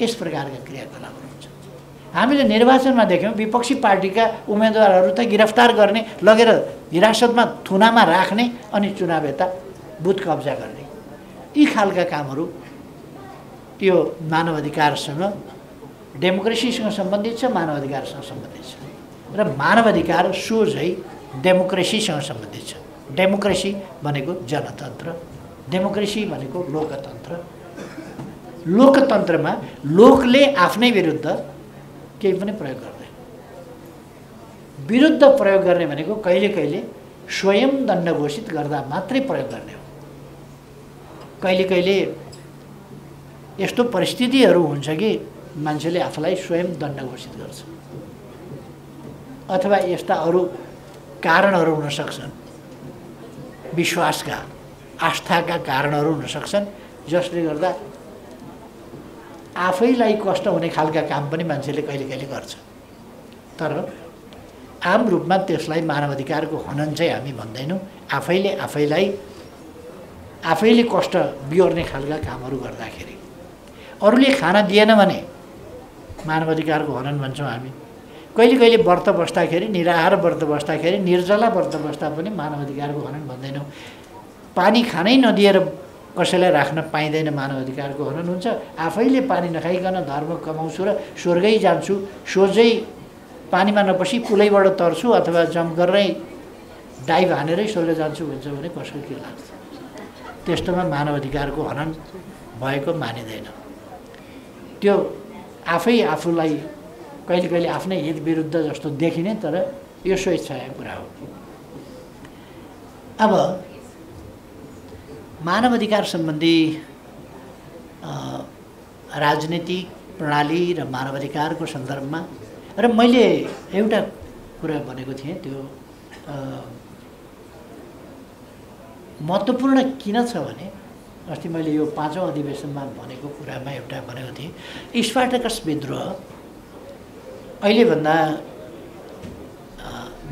यस प्रकारका क्रियाकलापहरू हुन्छ। हामीले निर्वाचनमा देख्यौँ विपक्षी पार्टीका उम्मेदवारहरू त गिरफ्तार गर्ने, लगेर हिरासतमा थुनामा राख्ने अनि चुनाव यता बुथ कब्जा गर्ने, यी खालका कामहरू यो मानवाधिकारसँग, डेमोक्रेसीसँग सम्बन्धित छ, मानवाधिकारसँग सम्बन्धित छ। र मानवाधिकार सोझै डेमोक्रेसीसँग सम्बन्धित छ। डेमोक्रेसी भनेको जनतन्त्र, डेमोक्रेसी भनेको लोकतन्त्र। लोकतन्त्रमा लोकले आफ्नै विरुद्ध केही पनि प्रयोग गर्दैन। विरुद्ध प्रयोग गर्ने भनेको कहिले कहिले स्वयं दण्ड घोषित गर्दा मात्रै प्रयोग गर्ने हो। कहिले कहिले यस्तो परिस्थितिहरू हुन्छ कि मान्छेले आफूलाई स्वयं दण्ड घोषित गर्छ, अथवा यस्ता अरू कारणहरू हुन सक्छन्, विश्वासका, आस्थाका कारणहरू हुन सक्छन्, जसले गर्दा आफैलाई कष्ट हुने खालका काम पनि मान्छेले कहिले कहिले गर्छ। तर आम रूपमा त्यसलाई मानवाधिकारको हनन चाहिँ हामी भन्दैनौँ। आफैले कष्ट बिहोर्ने खालका कामहरू गर्दाखेरि, अरूले खाना दिएन भने मानवाधिकारको हनन भन्छौँ हामी। कहिले कहिले व्रत बस्दाखेरि, निराहार व्रत बस्दाखेरि, निर्जला व्रत बस्दा पनि मानवाधिकारको हनन भन्दैनौँ। पानी खानै नदिएर कसैलाई राख्न पाइँदैन, मानवाधिकारको हनन हुन्छ। आफैले पानी नखाइकन धर्म कमाउँछु र स्वर्गै जान्छु, सोझै पानीमा नपसी पुलैबाट तर्छु अथवा जम्प गरेरै डाइभ हानेरै स्वर्ग जान्छु भन्छ भने कसको के लाग्छ? त्यस्तोमा मानवाधिकारको हनन भएको मानिँदैन। त्यो आफूलाई कहिले कहिले आफ्नै हित विरुद्ध जस्तो देखिने, तर यो स्वेच्छाको कुरा हो। अब मानवाधिकार सम्बन्धी राजनीतिक प्रणाली र मानवाधिकारको सन्दर्भमा र मैले एउटा कुरा भनेको थिएँ, त्यो महत्त्वपूर्ण किन छ भने अस्ति मैले यो 5औं अधिवेशनमा भनेको कुरामा एउटा भनेको थिएँ, स्पार्टकस विद्रोह अहिलेभन्दा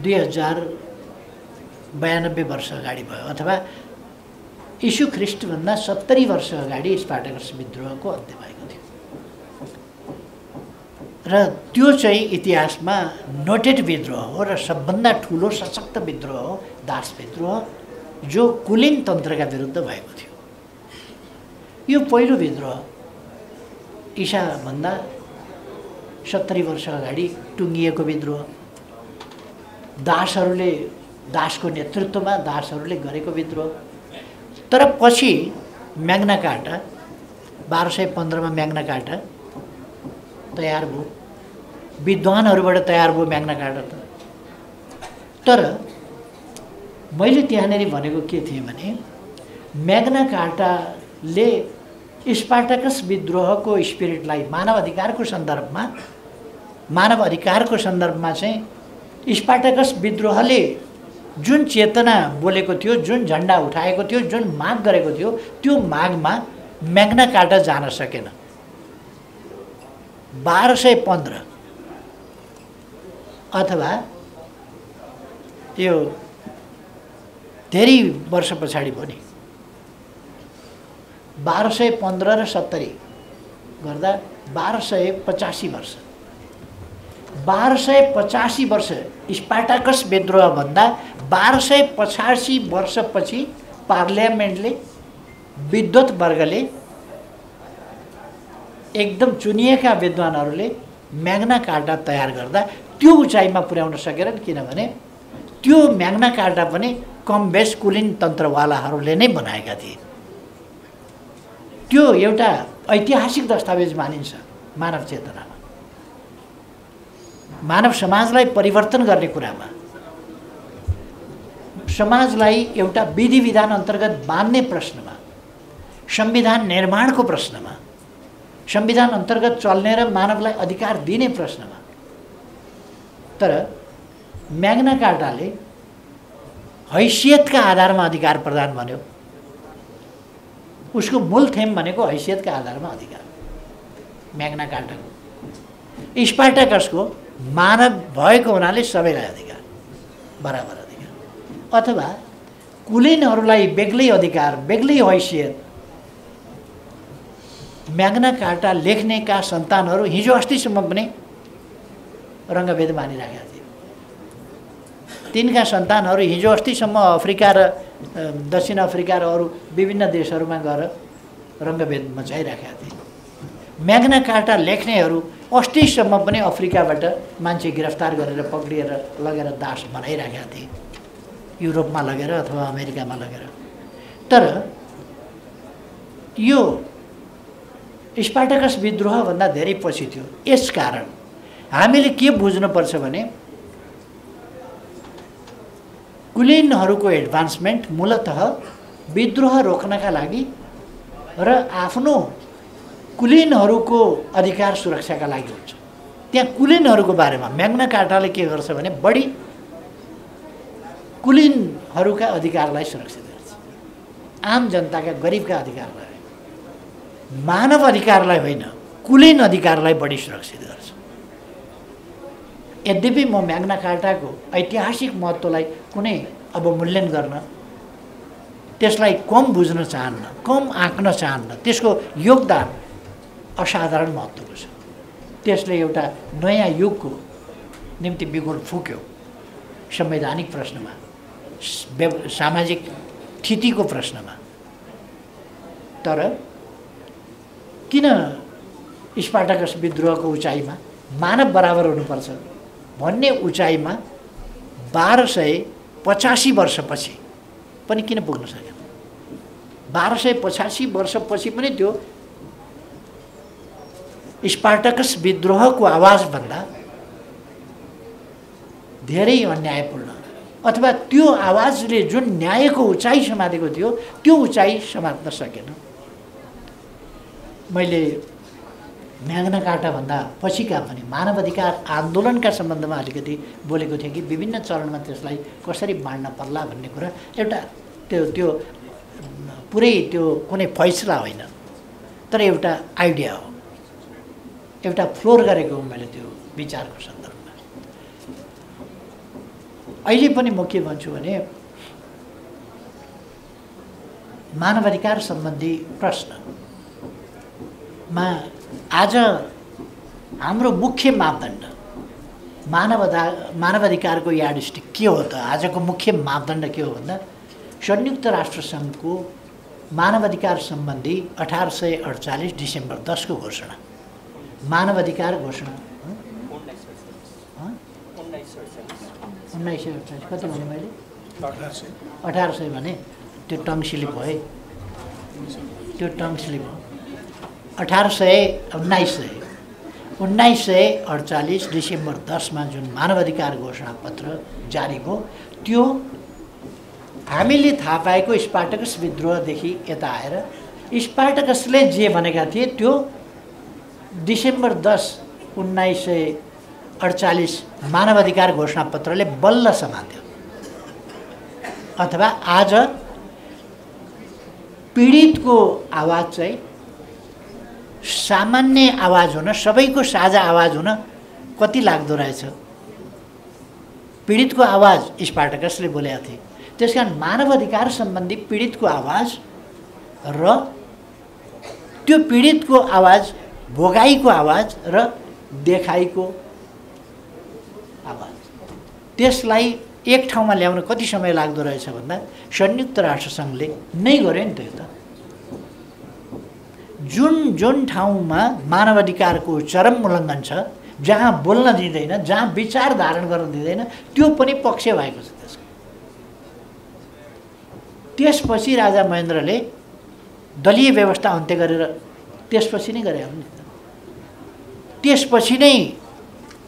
2092 वर्ष अगाडि भयो, अथवा यीशु ख्रिस्टभन्दा 70 वर्ष अगाडि स्पार्टकस विद्रोहको अन्त्य भएको थियो। र त्यो चाहिँ इतिहासमा नोटेड विद्रोह हो र सबभन्दा ठुलो सशक्त विद्रोह हो, दास विद्रोह, जो कुलीन तन्त्रका विरुद्ध भएको थियो। यो पहिलो विद्रोह ईसाभन्दा 70 वर्ष अगाडि टुङ्गिएको विद्रोह, दासको नेतृत्वमा दासहरूले गरेको विद्रोह। तर पछि म्याग्ना कार्टा 1215 मा म्याग्ना कार्टा तयार भयो, विद्वानहरूबाट तयार भयो म्याग्ना कार्टा त। तर मैले त्यहाँनेरि भनेको के थिएँ भने म्याग्ना कार्टाले स्पार्टाकस विद्रोहको स्पिरिटलाई मानव अधिकारको सन्दर्भमा चाहिँ स्पार्टाकस विद्रोहले जुन चेतना बोलेको थियो, जुन झन्डा उठाएको थियो, जुन माग गरेको थियो, त्यो मागमा म्याग्ना कार्टा जान सकेन। 1215 अथवा यो धेरै वर्ष पछाडि भयो नि, 1215 र 70 गर्दा 1285 वर्ष। 1285 वर्ष स्पार्टाकस विद्रोहभन्दा 1285 वर्षपछि पार्लियामेन्टले विद्वत वर्गले एकदम चुनिएका विद्वानहरूले म्याग्ना कार्टा तयार गर्दा त्यो उचाइमा पुर्याउन सकेनन्, किनभने त्यो म्याग्ना कार्टा पनि कम बेस कुलीन तन्त्रवालाहरूले नै बनाएका थिए। त्यो एउटा ऐतिहासिक दस्तावेज मानिन्छ मानव चेतनामा, मानव समाजलाई परिवर्तन गर्ने कुरामा, समाजलाई एउटा विधि विधान अन्तर्गत बाँध्ने प्रश्नमा, संविधान निर्माणको प्रश्नमा, संविधान अन्तर्गत चल्ने र मानवलाई अधिकार दिने प्रश्नमा। तर म्याग्ना कार्टाले हैसियतका आधारमा अधिकार प्रदान भन्यो। उसको मूल थेम भनेको हैसियतका आधारमा अधिकार। म्याग्ना कार्टाको, स्पार्टाकसको मानव भएको हुनाले सबैलाई अधिकार, बराबर अधिकार, अथवा कुलीनहरूलाई बेग्लै अधिकार, बेग्लै हैसियत। म्याग्ना कार्टा लेख्नेका सन्तानहरू हिजो अस्तिसम्म पनि रङ्गभेद मानिरहेका थिए। तिनका सन्तानहरू हिजो अस्तिसम्म अफ्रिका र दक्षिण अफ्रिका र अरू विभिन्न देशहरूमा गएर रङ्गभेद मचाइरहेका थिए। म्याग्ना कार्टा लेख्नेहरू अस्तिसम्म पनि अफ्रिकाबाट मान्छे गिरफ्तार गरेर पक्रिएर लगेर दास बनाइरहेका थिए, युरोपमा लगेर अथवा अमेरिकामा लगेर। तर यो स्पार्टाकस विद्रोहभन्दा धेरै पछि थियो। यसकारण हामीले के बुझ्नुपर्छ भने कुलीनहरूको एडभान्समेन्ट मूलतः विद्रोह रोक्नका लागि र आफ्नो कुलीनहरूको अधिकार सुरक्षाका लागि हुन्छ। त्यहाँ कुलीनहरूको बारेमा म्याग्ना कार्टाले के गर्छ भने बढी कुलीनहरूका अधिकारलाई सुरक्षित गर्छ, आम जनताका गरिबका अधिकारलाई, मानव अधिकारलाई होइन, कुलीन अधिकारलाई बढी सुरक्षित गर्छ। यद्यपि म म्याग्ना कार्टाको ऐतिहासिक महत्त्वलाई कुनै अवमूल्यन गर्न, त्यसलाई कम बुझ्न चाहन्न, कम आँक्न चाहन्न। त्यसको योगदान असाधारण महत्त्वको छ। त्यसले एउटा नयाँ युगको निम्ति बिगुल फुक्यो, संवैधानिक प्रश्नमा, सामाजिक स्थितिको प्रश्नमा। तर किन स्पार्टाकस विद्रोहको उचाइमा मानव बराबर हुनुपर्छ भन्ने उचाइमा 1285 वर्षपछि पनि किन पुग्न सकेन? 1285 वर्षपछि पनि त्यो स्पार्टाकस विद्रोहको आवाजभन्दा धेरै अन्यायपूर्ण, अथवा त्यो आवाजले जुन न्यायको उचाइ समातेको थियो त्यो उचाइ समात्न सकेन। मैले म्याग्ना कार्टाभन्दा पछिका पनि मानव अधिकार आन्दोलनका सम्बन्धमा अलिकति बोलेको थिएँ कि विभिन्न चरणमा त्यसलाई कसरी बाँड्न पर्ला भन्ने कुरा एउटा त्यो पुरै त्यो कुनै फैसला होइन, तर एउटा आइडिया हो, एउटा फ्लोर गरेको मैले त्यो विचारको सन्दर्भमा। अहिले पनि म के भन्छु भने मानवाधिकार सम्बन्धी प्रश्नमा आज हाम्रो मुख्य मापदण्ड मानवाधिकारको यार्डस्टिक के हो त? आजको मुख्य मापदण्ड के हो भन्दा संयुक्त राष्ट्र सङ्घको मानवाधिकार सम्बन्धी 1848 डिसेम्बर 10 को घोषणा, मानवाधिकार घोषणा 1948 कति भने मैले 1800 भने त्यो टङ स्लिप भयो, त्यो टङ स्लिप हो। 1948 डिसेम्बर 10 मा जुन मानवाधिकार घोषणापत्र जारी भयो त्यो हामीले थाहा पाएको स्पार्टकस विद्रोहदेखि यता आएर स्पार्टकसले जे भनेका थिए त्यो डिसेम्बर 10, 1948 मानवाधिकार घोषणापत्रले बल्ल समात्यो। अथवा आज पीडितको आवाज चाहिँ सामान्य आवाज हुन, सबैको साझा आवाज हुन कति लाग्दो रहेछ। पीडितको आवाज स्पार्टकसले बोलेका थिए। त्यसकारण मानवाधिकार सम्बन्धी पीडितको आवाज र त्यो पीडितको आवाज, भोगाईको आवाज र देखाइको आवाज, त्यसलाई एक ठाउँमा ल्याउन कति समय लाग्दो रहेछ भन्दा संयुक्त राष्ट्रसङ्घले नै गर्यो नि त्यो त। जुन जुन ठाउँमा मानवाधिकारको चरम उल्लङ्घन छ, जहाँ बोल्न दिँदैन, जहाँ विचार धारण गर्न दिँदैन, त्यो पनि पक्ष भएको छ त्यसको। त्यसपछि राजा महेन्द्रले दलीय व्यवस्था अन्त्य गरेर त्यसपछि नै गरे हो नि। त्यसपछि नै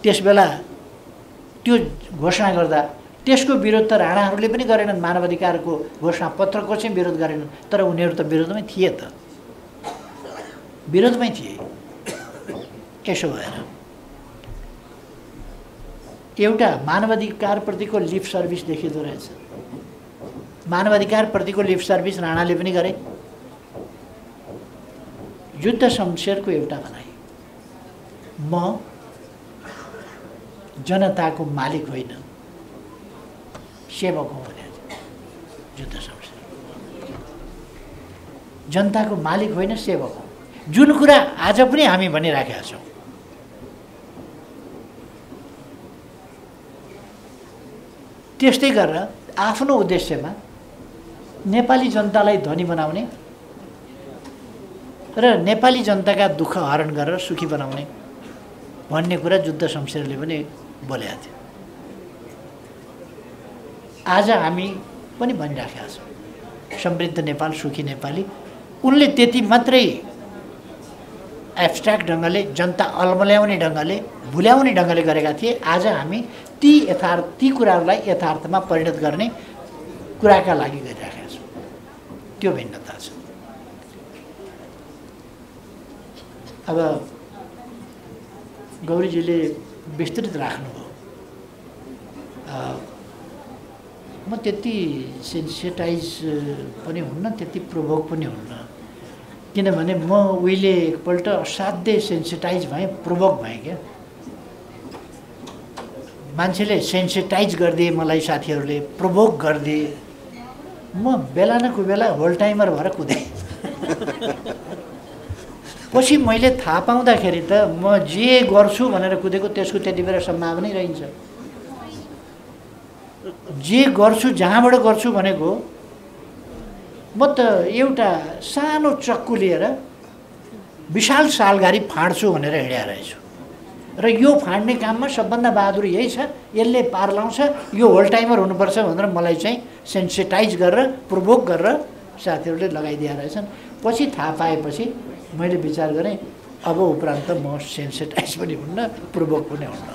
त्यसबेला त्यो घोषणा गर्दा त्यसको विरोध त राणाहरूले पनि गरेनन्, मानवाधिकारको घोषणापत्रको चाहिँ विरोध गरेनन्, तर उनीहरू त विरोधमै थिए त, विरोधमै थिए। यसो भएर एउटा मानवाधिकारप्रतिको लिप सर्भिस देखिँदो रहेछ। मानवाधिकारप्रतिको लिप सर्भिस राणाले पनि गरे। युद्ध शमशेरको एउटा भनाइ, म जनताको मालिक होइन सेवक हो भने युद्ध शमशेर। जनताको मालिक होइन सेवक हो, जुन कुरा आज पनि हामी भनिराखेका छौँ। त्यस्तै गरेर आफ्नो उद्देश्यमा नेपाली जनतालाई धनी बनाउने र नेपाली जनताका दुःख हरण गरेर सुखी बनाउने भन्ने कुरा युद्ध शमशेरले पनि बोलेका थियो। आज हामी पनि भनिराखेका छौँ समृद्ध नेपाल, सुखी नेपाली। उनले त्यति मात्रै एब्स्ट्र्याक्ट ढङ्गले, जनता अल्मल्याउने ढङ्गले, भुल्याउने ढङ्गले गरेका थिए। आज हामी ती कुराहरूलाई यथार्थमा परिणत गर्ने कुराका लागि गरिराखेका छौँ। त्यो भिन्नता छ। अब गौरीजीले विस्तृत राख्नुभयो। म त्यति सेन्सिटाइज पनि हुन्न, त्यति प्रोभोक पनि हुन्न, किनभने म उहिले एकपल्ट असाध्यै सेन्सिटाइज भएँ, प्रोभोक भएँ क्या। मान्छेले सेन्सिटाइज गरिदिए मलाई, साथीहरूले प्रोभोक गरिदिए, म बेला न कुबेला होल टाइमर भएर कुदेँ। पछि मैले थाहा पाउँदाखेरि त म जे गर्छु भनेर कुदेको त्यसको त्यति बेला सम्भावनै रहन्छ। जे गर्छु, जहाँबाट गर्छु भनेको, म त एउटा सानो चक्कु लिएर विशाल सालघारी फाँड्छु भनेर हिँडेर रहेछु। र यो फाँड्ने काममा सबभन्दा बहादुर यही छ, यसले पार लाउँछ, यो होल टाइमर हुनुपर्छ भनेर मलाई चाहिँ सेन्सिटाइज गरेर, प्रोभोक गरेर साथीहरूले लगाइदिएर रहेछन्। पछि थाहा पाएपछि मैले विचार गरेँ, अब उपरान्त म सेन्सिटाइज पनि हुन्न, प्रोभोक पनि हुन्न।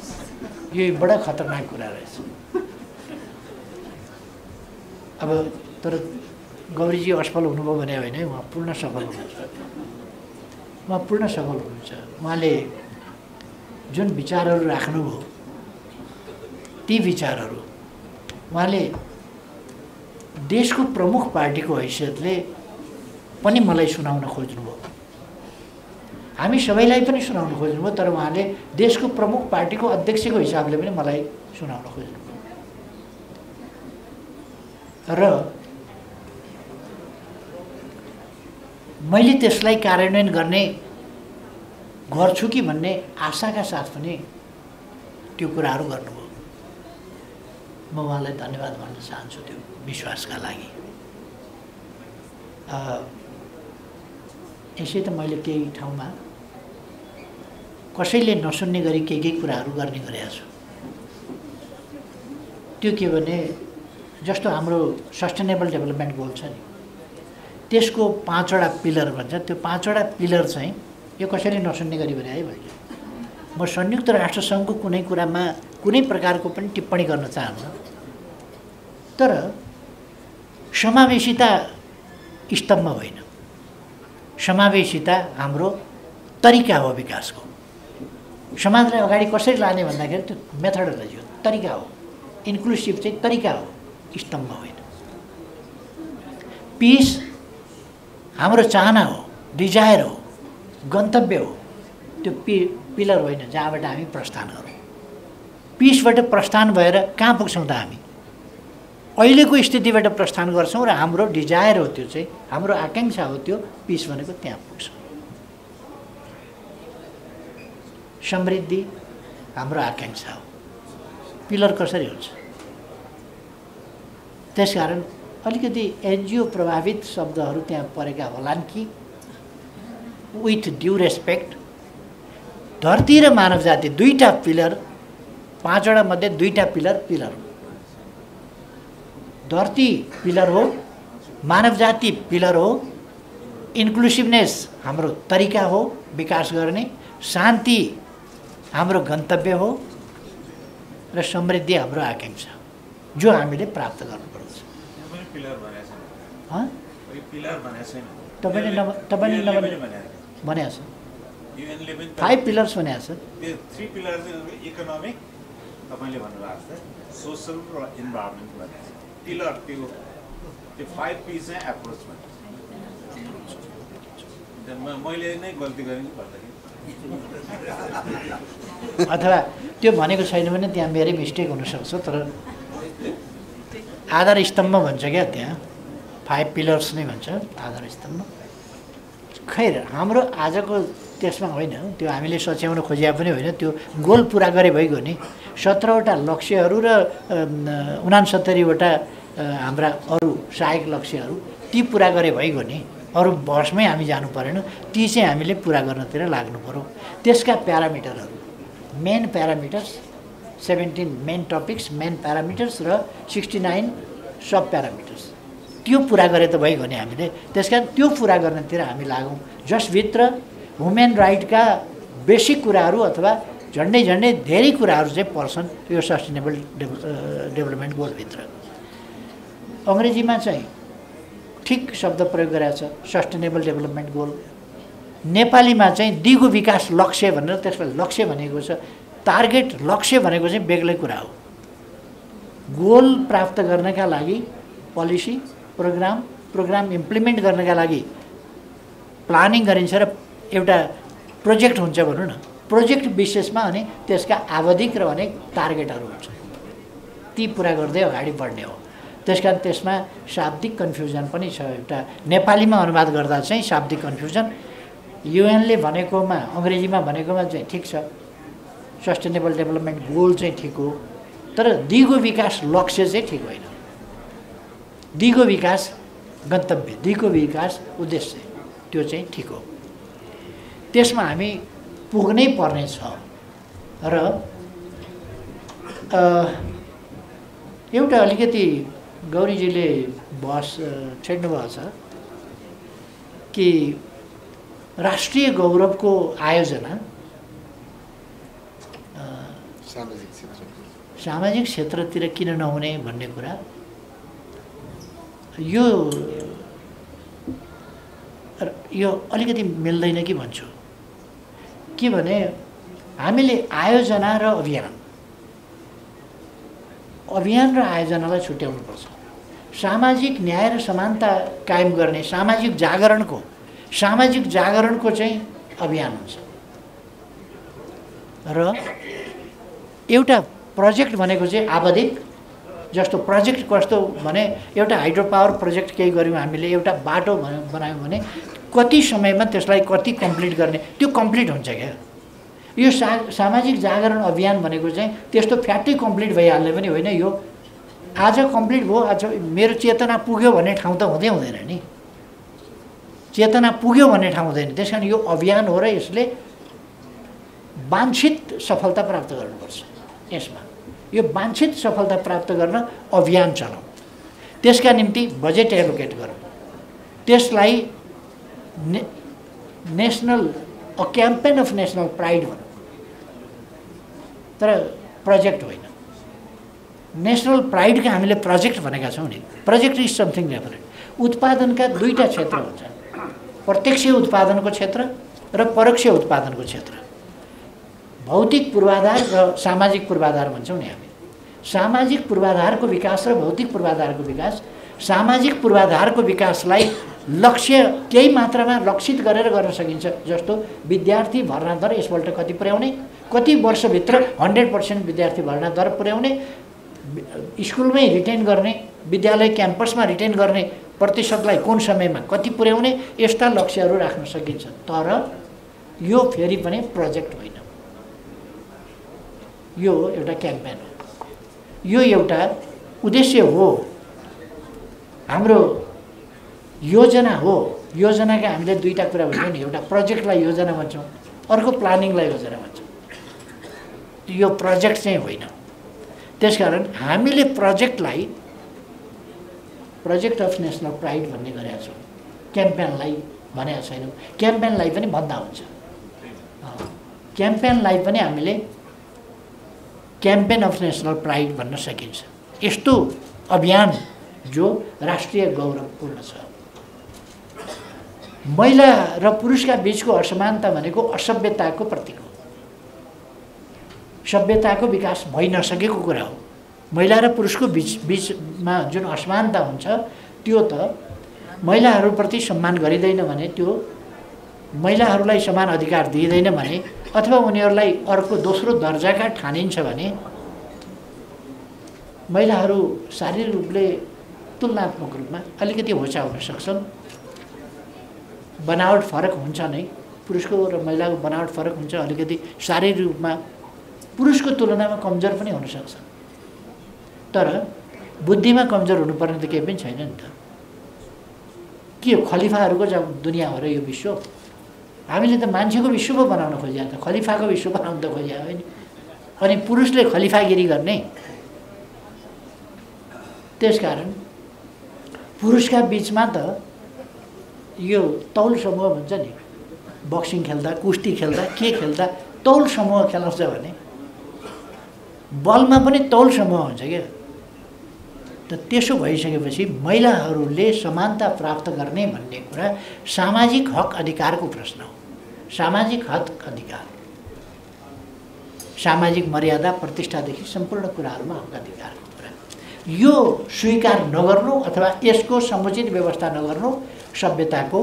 यो बडा खतरनाक कुरा रहेछ। अब तर गौरीजी असफल हुनुभयो भने होइन, उहाँ पूर्ण सफल हुनुहुन्छ। उहाँ पूर्ण सफल हुनुहुन्छ। उहाँले जुन विचारहरू राख्नुभयो, ती विचारहरू उहाँले देशको प्रमुख पार्टीको हैसियतले पनि मलाई सुनाउन खोज्नुभयो। हामी सबैलाई पनि सुनाउन खोज्नुभयो, तर उहाँले देशको प्रमुख पार्टीको अध्यक्षको हिसाबले पनि मलाई सुनाउन खोज्नुभयो। र मैले त्यसलाई कार्यान्वयन गर्छु कि भन्ने आशाका साथ पनि त्यो कुराहरू गर्नुभयो। म उहाँलाई धन्यवाद भन्न चाहन्छु त्यो विश्वासका लागि। यसै त मैले केही ठाउँमा कसैले नसुन्ने गरी केही कुराहरू गर्ने गरेको छु। त्यो के भने, जस्तो हाम्रो सस्टेनेबल डेभलपमेन्ट गोल छ नि, त्यसको 5वटा पिलर भन्छ। त्यो 5वटा पिलर चाहिँ यो कसैले नसुन्ने गरी भने है मैले म संयुक्त राष्ट्रसङ्घको कुनै कुरामा कुनै प्रकारको पनि टिप्पणी गर्न चाहन्न, तर समावेशिता स्तम्भ होइन, समावेशिता हाम्रो तरिका हो विकासको। समाजलाई अगाडि कसरी लाने भन्दाखेरि त्यो मेथडोलोजी हो, तरिका हो। इन्क्लुसिभ चाहिँ तरिका हो, स्तम्भ होइन। पिस हाम्रो चाहना हो, डिजायर हो, गन्तव्य हो, त्यो पिलर होइन जहाँबाट हामी प्रस्थान गरौँ। पिसबाट प्रस्थान भएर कहाँ पुग्छौँ त हामी? अहिलेको स्थितिबाट प्रस्थान गर्छौँ र हाम्रो डिजायर हो, त्यो चाहिँ हाम्रो आकाङ्क्षा हो, त्यो पिस भनेको त्यहाँ पुग्छौँ। समृद्धि हाम्रो आकाङ्क्षा हो, पिलर कसरी हुन्छ? त्यसकारण अलिकति एनजिओ प्रभावित शब्दहरू त्यहाँ परेका होलान् कि विथ ड्यू रेस्पेक्ट धरती र मानव जाति दुईटा पिलर, 5वटा मध्ये 2टा पिलर हो। धरती पिलर हो, मानव जाति पिलर हो, इन्क्लुसिभनेस हाम्रो तरिका हो विकास गर्ने, शान्ति हाम्रो गन्तव्य हो र समृद्धि हाम्रो आकाङ्क्षा जो हामीले प्राप्त गर्नुपर्छ। तपाईँले भनेको छ 5 पिलर्स भनेको छ। 3 पिलर्स इकोनोमिक तपाईँले भन्नुभएको छ, सोसल र इन्भाइरोमेन्ट भनेको छ। पिलर त्यो 5P चाहिँ एप्रोचमेन्ट। मैले नै गल्ती गरेँ भन्दाखेरि अथवा त्यो भनेको छैन भने त्यहाँ मेरै मिस्टेक हुनसक्छ, तर आधार स्तम्भ भन्छ क्या, त्यहाँ 5 पिलर्स नै भन्छ आधार स्तम्भ। खैर हाम्रो आजको त्यसमा होइन, त्यो हामीले सच्याउन खोजिया पनि होइन, त्यो गोल पुरा गरे भइगयो नि। 17वटा लक्ष्यहरू र 69वटा हाम्रा अरू सहायक लक्ष्यहरू ती पुरा गरे भइगयो नि। अरू बसमै हामी जानु परेन, ती चाहिँ हामीले पुरा गर्नतिर लाग्नु पर्यो। त्यसका प्यारामिटरहरू, main parameters 17 main topics, main parameters र 69 सब प्यारामिटर्स, त्यो पुरा गरे त भइगयो नि हामीले। त्यसकारण त्यो पुरा गर्नतिर हामी लागौँ, जसभित्र ह्युमन राइटका बेसिक कुराहरू अथवा झन्डै धेरै कुराहरू चाहिँ पर्छन् यो सस्टेनेबल डेभलपमेन्ट गोलभित्र। अङ्ग्रेजीमा चाहिँ ठिक शब्द प्रयोग गरेको छ, सस्टेनेबल डेभलपमेन्ट गोल। नेपालीमा चाहिँ दिगो विकास लक्ष्य भनेर त्यसमा लक्ष्य भनेको छ, टार्गेट लक्ष्य भनेको चाहिँ बेग्लै कुरा हो। गोल प्राप्त गर्नका लागि पोलिसी प्रोग्राम इम्प्लिमेन्ट गर्नका लागि प्लानिङ गरिन्छ र एउटा प्रोजेक्ट हुन्छ भनौँ न, प्रोजेक्ट विशेषमा अनि त्यसका आवधिक र अनेक टार्गेटहरू हुन्छ, ती पुरा गर्दै अगाडि बढ्ने हो। त्यसकारण त्यसमा शाब्दिक कन्फ्युजन पनि छ। एउटा नेपालीमा अनुवाद गर्दा चाहिँ शाब्दिक कन्फ्युजन, युएनले भनेकोमा अङ्ग्रेजीमा भनेकोमा चाहिँ ठिक छ, सस्टेनेबल डेभलपमेन्ट गोल चाहिँ ठिक हो, तर दिगो विकास लक्ष्य चाहिँ ठिक होइन। दिगो विकास गन्तव्य, दिगो विकास उद्देश्य, त्यो चाहिँ ठिक हो। त्यसमा हामी पुग्नै पर्ने छ। र एउटा अलिकति गौरीजीले बहस छेड्नुभएको छ कि राष्ट्रिय गौरवको आयोजना सामाजिक क्षेत्रतिर किन नहुने भन्ने कुरा, यो अलिकति मिल्दैन कि भन्छु। के भने हामीले आयोजना र अभियान र आयोजनालाई छुट्याउनुपर्छ। सामाजिक न्याय र समानता कायम गर्ने सामाजिक जागरणको चाहिँ अभियान हुन्छ र एउटा प्रोजेक्ट भनेको चाहिँ आवधिक, जस्तो प्रोजेक्ट कस्तो भने एउटा हाइड्रो पावर प्रोजेक्ट केही गऱ्यौँ हामीले, एउटा बाटो बनायौँ भने कति समयमा त्यसलाई कति कम्प्लिट गर्ने, त्यो कम्प्लिट हुन्छ क्या। यो सामाजिक जागरण अभियान भनेको चाहिँ त्यस्तो फ्याक्टै कम्प्लिट भइहाल्ने पनि होइन। यो आज कम्प्लिट भयो, आज मेरो चेतना पुग्यो भन्ने ठाउँ त हुँदैन नि, चेतना पुग्यो भन्ने ठाउँ हुँदैन। त्यस कारण यो अभियान हो र यसले वाञ्छित सफलता प्राप्त गर्नुपर्छ। यसमा यो वाञ्छित सफलता प्राप्त गर्न अभियान चलाउँ, त्यसका निम्ति बजेट एलोकेट गरौँ, त्यसलाई national a campaign of national pride भनौँ, तर प्रोजेक्ट होइन। नेसनल प्राइडका हामीले प्रोजेक्ट भनेका छौँ नि। Project is something different. उत्पादनका दुईटा क्षेत्र हुन्छ, प्रत्यक्ष उत्पादनको क्षेत्र र परोक्ष उत्पादनको क्षेत्र। भौतिक पूर्वाधार र सामाजिक पूर्वाधार भन्छौँ नि हामी। सामाजिक पूर्वाधारको विकास र भौतिक पूर्वाधारको विकास, सामाजिक पूर्वाधारको विकासलाई लक्ष्य केही मात्रामा लक्षित गरेर गर्न सकिन्छ। जस्तो विद्यार्थी भर्ना दर यसपल्ट कति पुर्याउने, कति वर्षभित्र 100% विद्यार्थी भर्ना दर पुर्याउने, स्कुलमै रिटेन गर्ने, विद्यालय क्याम्पसमा रिटेन गर्ने प्रतिशतलाई कुन समयमा कति पुर्याउने, यस्ता लक्ष्यहरू राख्न सकिन्छ। तर यो फेरि पनि प्रोजेक्ट होइन, यो एउटा क्याम्पेन हो, यो एउटा उद्देश्य हो, हाम्रो योजना हो। योजनाका हामीले दुईटा कुरा भन्छौँ नि, एउटा प्रोजेक्टलाई योजना भन्छौँ, अर्को प्लानिङलाई योजना भन्छौँ। यो प्रोजेक्ट चाहिँ होइन। त्यसकारण हामीले प्रोजेक्टलाई प्रोजेक्ट अफ नेसनल प्राइड भन्ने गरेका छौँ, क्याम्पेनलाई भनेका छैनौँ। क्याम्पेनलाई पनि भन्दा हुन्छ, क्याम्पेनलाई पनि हामीले क्याम्पेन अफ नेसनल प्राइड भन्न सकिन्छ। यस्तो अभियान जो राष्ट्रिय गौरवपूर्ण छ। महिला र पुरुषका बीचको असमानता भनेको असभ्यताको प्रतीक हो, सभ्यताको विकास भइ नसकेको कुरा हो। महिला र पुरुषको बीचमा जुन असमानता हुन्छ त्यो त महिलाहरूप्रति सम्मान गरिँदैन भने, त्यो महिलाहरूलाई समान अधिकार दिइँदैन भने, अथवा उनीहरूलाई अर्को दोस्रो दर्जाका ठानिन्छ भने, महिलाहरू शारीरिक रूपले तुलनात्मक रूपमा अलिकति होचा हुन सक्छन्। बनावट फरक हुन्छ नै, पुरुषको र महिलाको बनावट फरक हुन्छ, अलिकति शारीरिक रूपमा पुरुषको तुलनामा कमजोर पनि हुन सक्छ। तर बुद्धिमा कमजोर हुनुपर्ने त केही पनि छैन नि त। के हो, खलिफाहरूको दुनियाँ हो र यो विश्व? हामीले त मान्छेको विश्व पो बनाउन खोजिया त, खलिफाको विश्व बनाउन त खोजिया होइन। अनि पुरुषले खलिफागिरी गर्ने। त्यसकारण पुरुषका बीचमा त यो तौल समूह भन्छ नि, बक्सिङ खेल्दा, कुस्ती खेल्दा, के खेल्दा तौल समूह खेलाउँछ भने बलमा पनि तौल समूह हुन्छ क्या। त त्यसो भइसकेपछि महिलाहरूले समानता प्राप्त गर्ने भन्ने कुरा सामाजिक हक अधिकारको प्रश्न हो। सामाजिक हक अधिकार, सामाजिक मर्यादा प्रतिष्ठादेखि सम्पूर्ण कुराहरूमा हक अधिकारको कुरा, यो स्वीकार नगर्नु अथवा यसको समुचित व्यवस्था नगर्नु सभ्यताको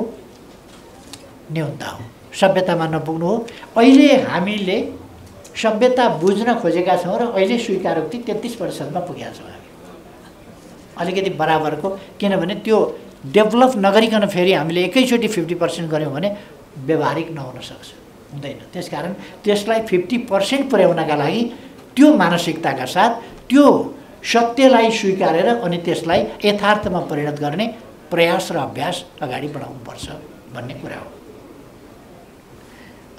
न्यूनता हो, सभ्यतामा नपुग्नु हो। अहिले हामीले सभ्यता बुझ्न खोजेका छौँ र अहिले स्वीकारोक्ति 33%मा पुगेका छौँ हामी, अलिकति बराबरको। किनभने त्यो डेभलप नगरिकन फेरि हामीले एकैचोटि 50% गऱ्यौँ भने व्यवहारिक नहुन सक्छ, हुँदैन। त्यसकारण त्यसलाई 50% पुर्याउनका लागि त्यो मानसिकताका साथ त्यो सत्यलाई स्वीकारेर अनि त्यसलाई यथार्थमा परिणत गर्ने प्रयास र अभ्यास अगाडि बढाउनुपर्छ भन्ने कुरा हो।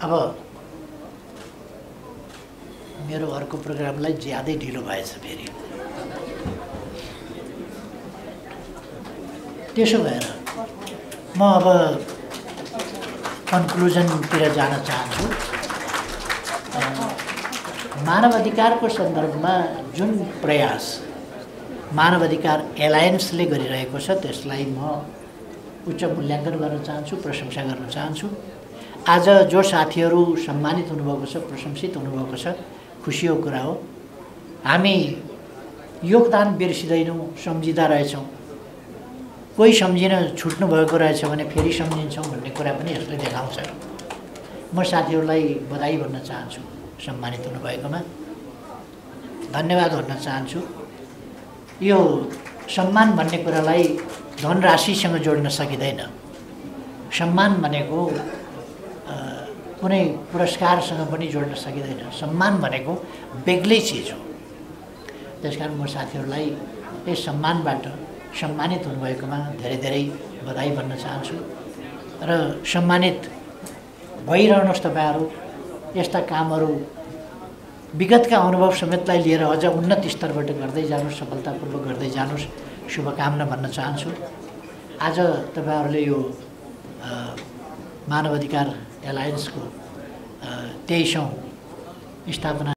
अब मेरो अर्को प्रोग्रामलाई ज्यादै ढिलो भएछ फेरि। त्यसो भएर म अब कन्क्लुजनतिर जान चाहन्छु। मानव अधिकारको सन्दर्भमा जुन प्रयास मानव अधिकार एलायन्सले गरिरहेको छ त्यसलाई म उच्च मूल्याङ्कन गर्न चाहन्छु, प्रशंसा गर्न चाहन्छु। आज जो साथीहरू सम्मानित हुनुभएको छ, प्रशंसित हुनुभएको छ, खुसीको कुरा हो। हामी योगदान बिर्सिँदैनौँ, सम्झिँदा रहेछौँ। कोही सम्झिन छुट्नु भएको रहेछ भने फेरि सम्झिन्छौँ भन्ने कुरा पनि यसले देखाउँछ। म साथीहरूलाई बधाई भन्न चाहन्छु सम्मानित हुनुभएकोमा, धन्यवाद भन्न चाहन्छु। यो सम्मान भन्ने कुरालाई धनराशिसँग जोड्न सकिँदैन। सम्मान भनेको कुनै पुरस्कारसँग पनि जोड्न सकिँदैन। सम्मान भनेको बेग्लै चिज हो। त्यसकारण म साथीहरूलाई यस सम्मानबाट सम्मानित हुनुभएकोमा धेरै धेरै बधाई भन्न चाहन्छु र सम्मानित भइरहनुहोस् तपाईँहरू। यस्ता कामहरू विगतका अनुभव समेतलाई लिएर अझ उन्नत स्तरबाट गर्दै जानुहोस्, सफलतापूर्वक गर्दै जानुहोस्, शुभकामना भन्न चाहन्छु। आज तपाईँहरूले यो मानव अधिकार एलायन्सको 23औं स्थापना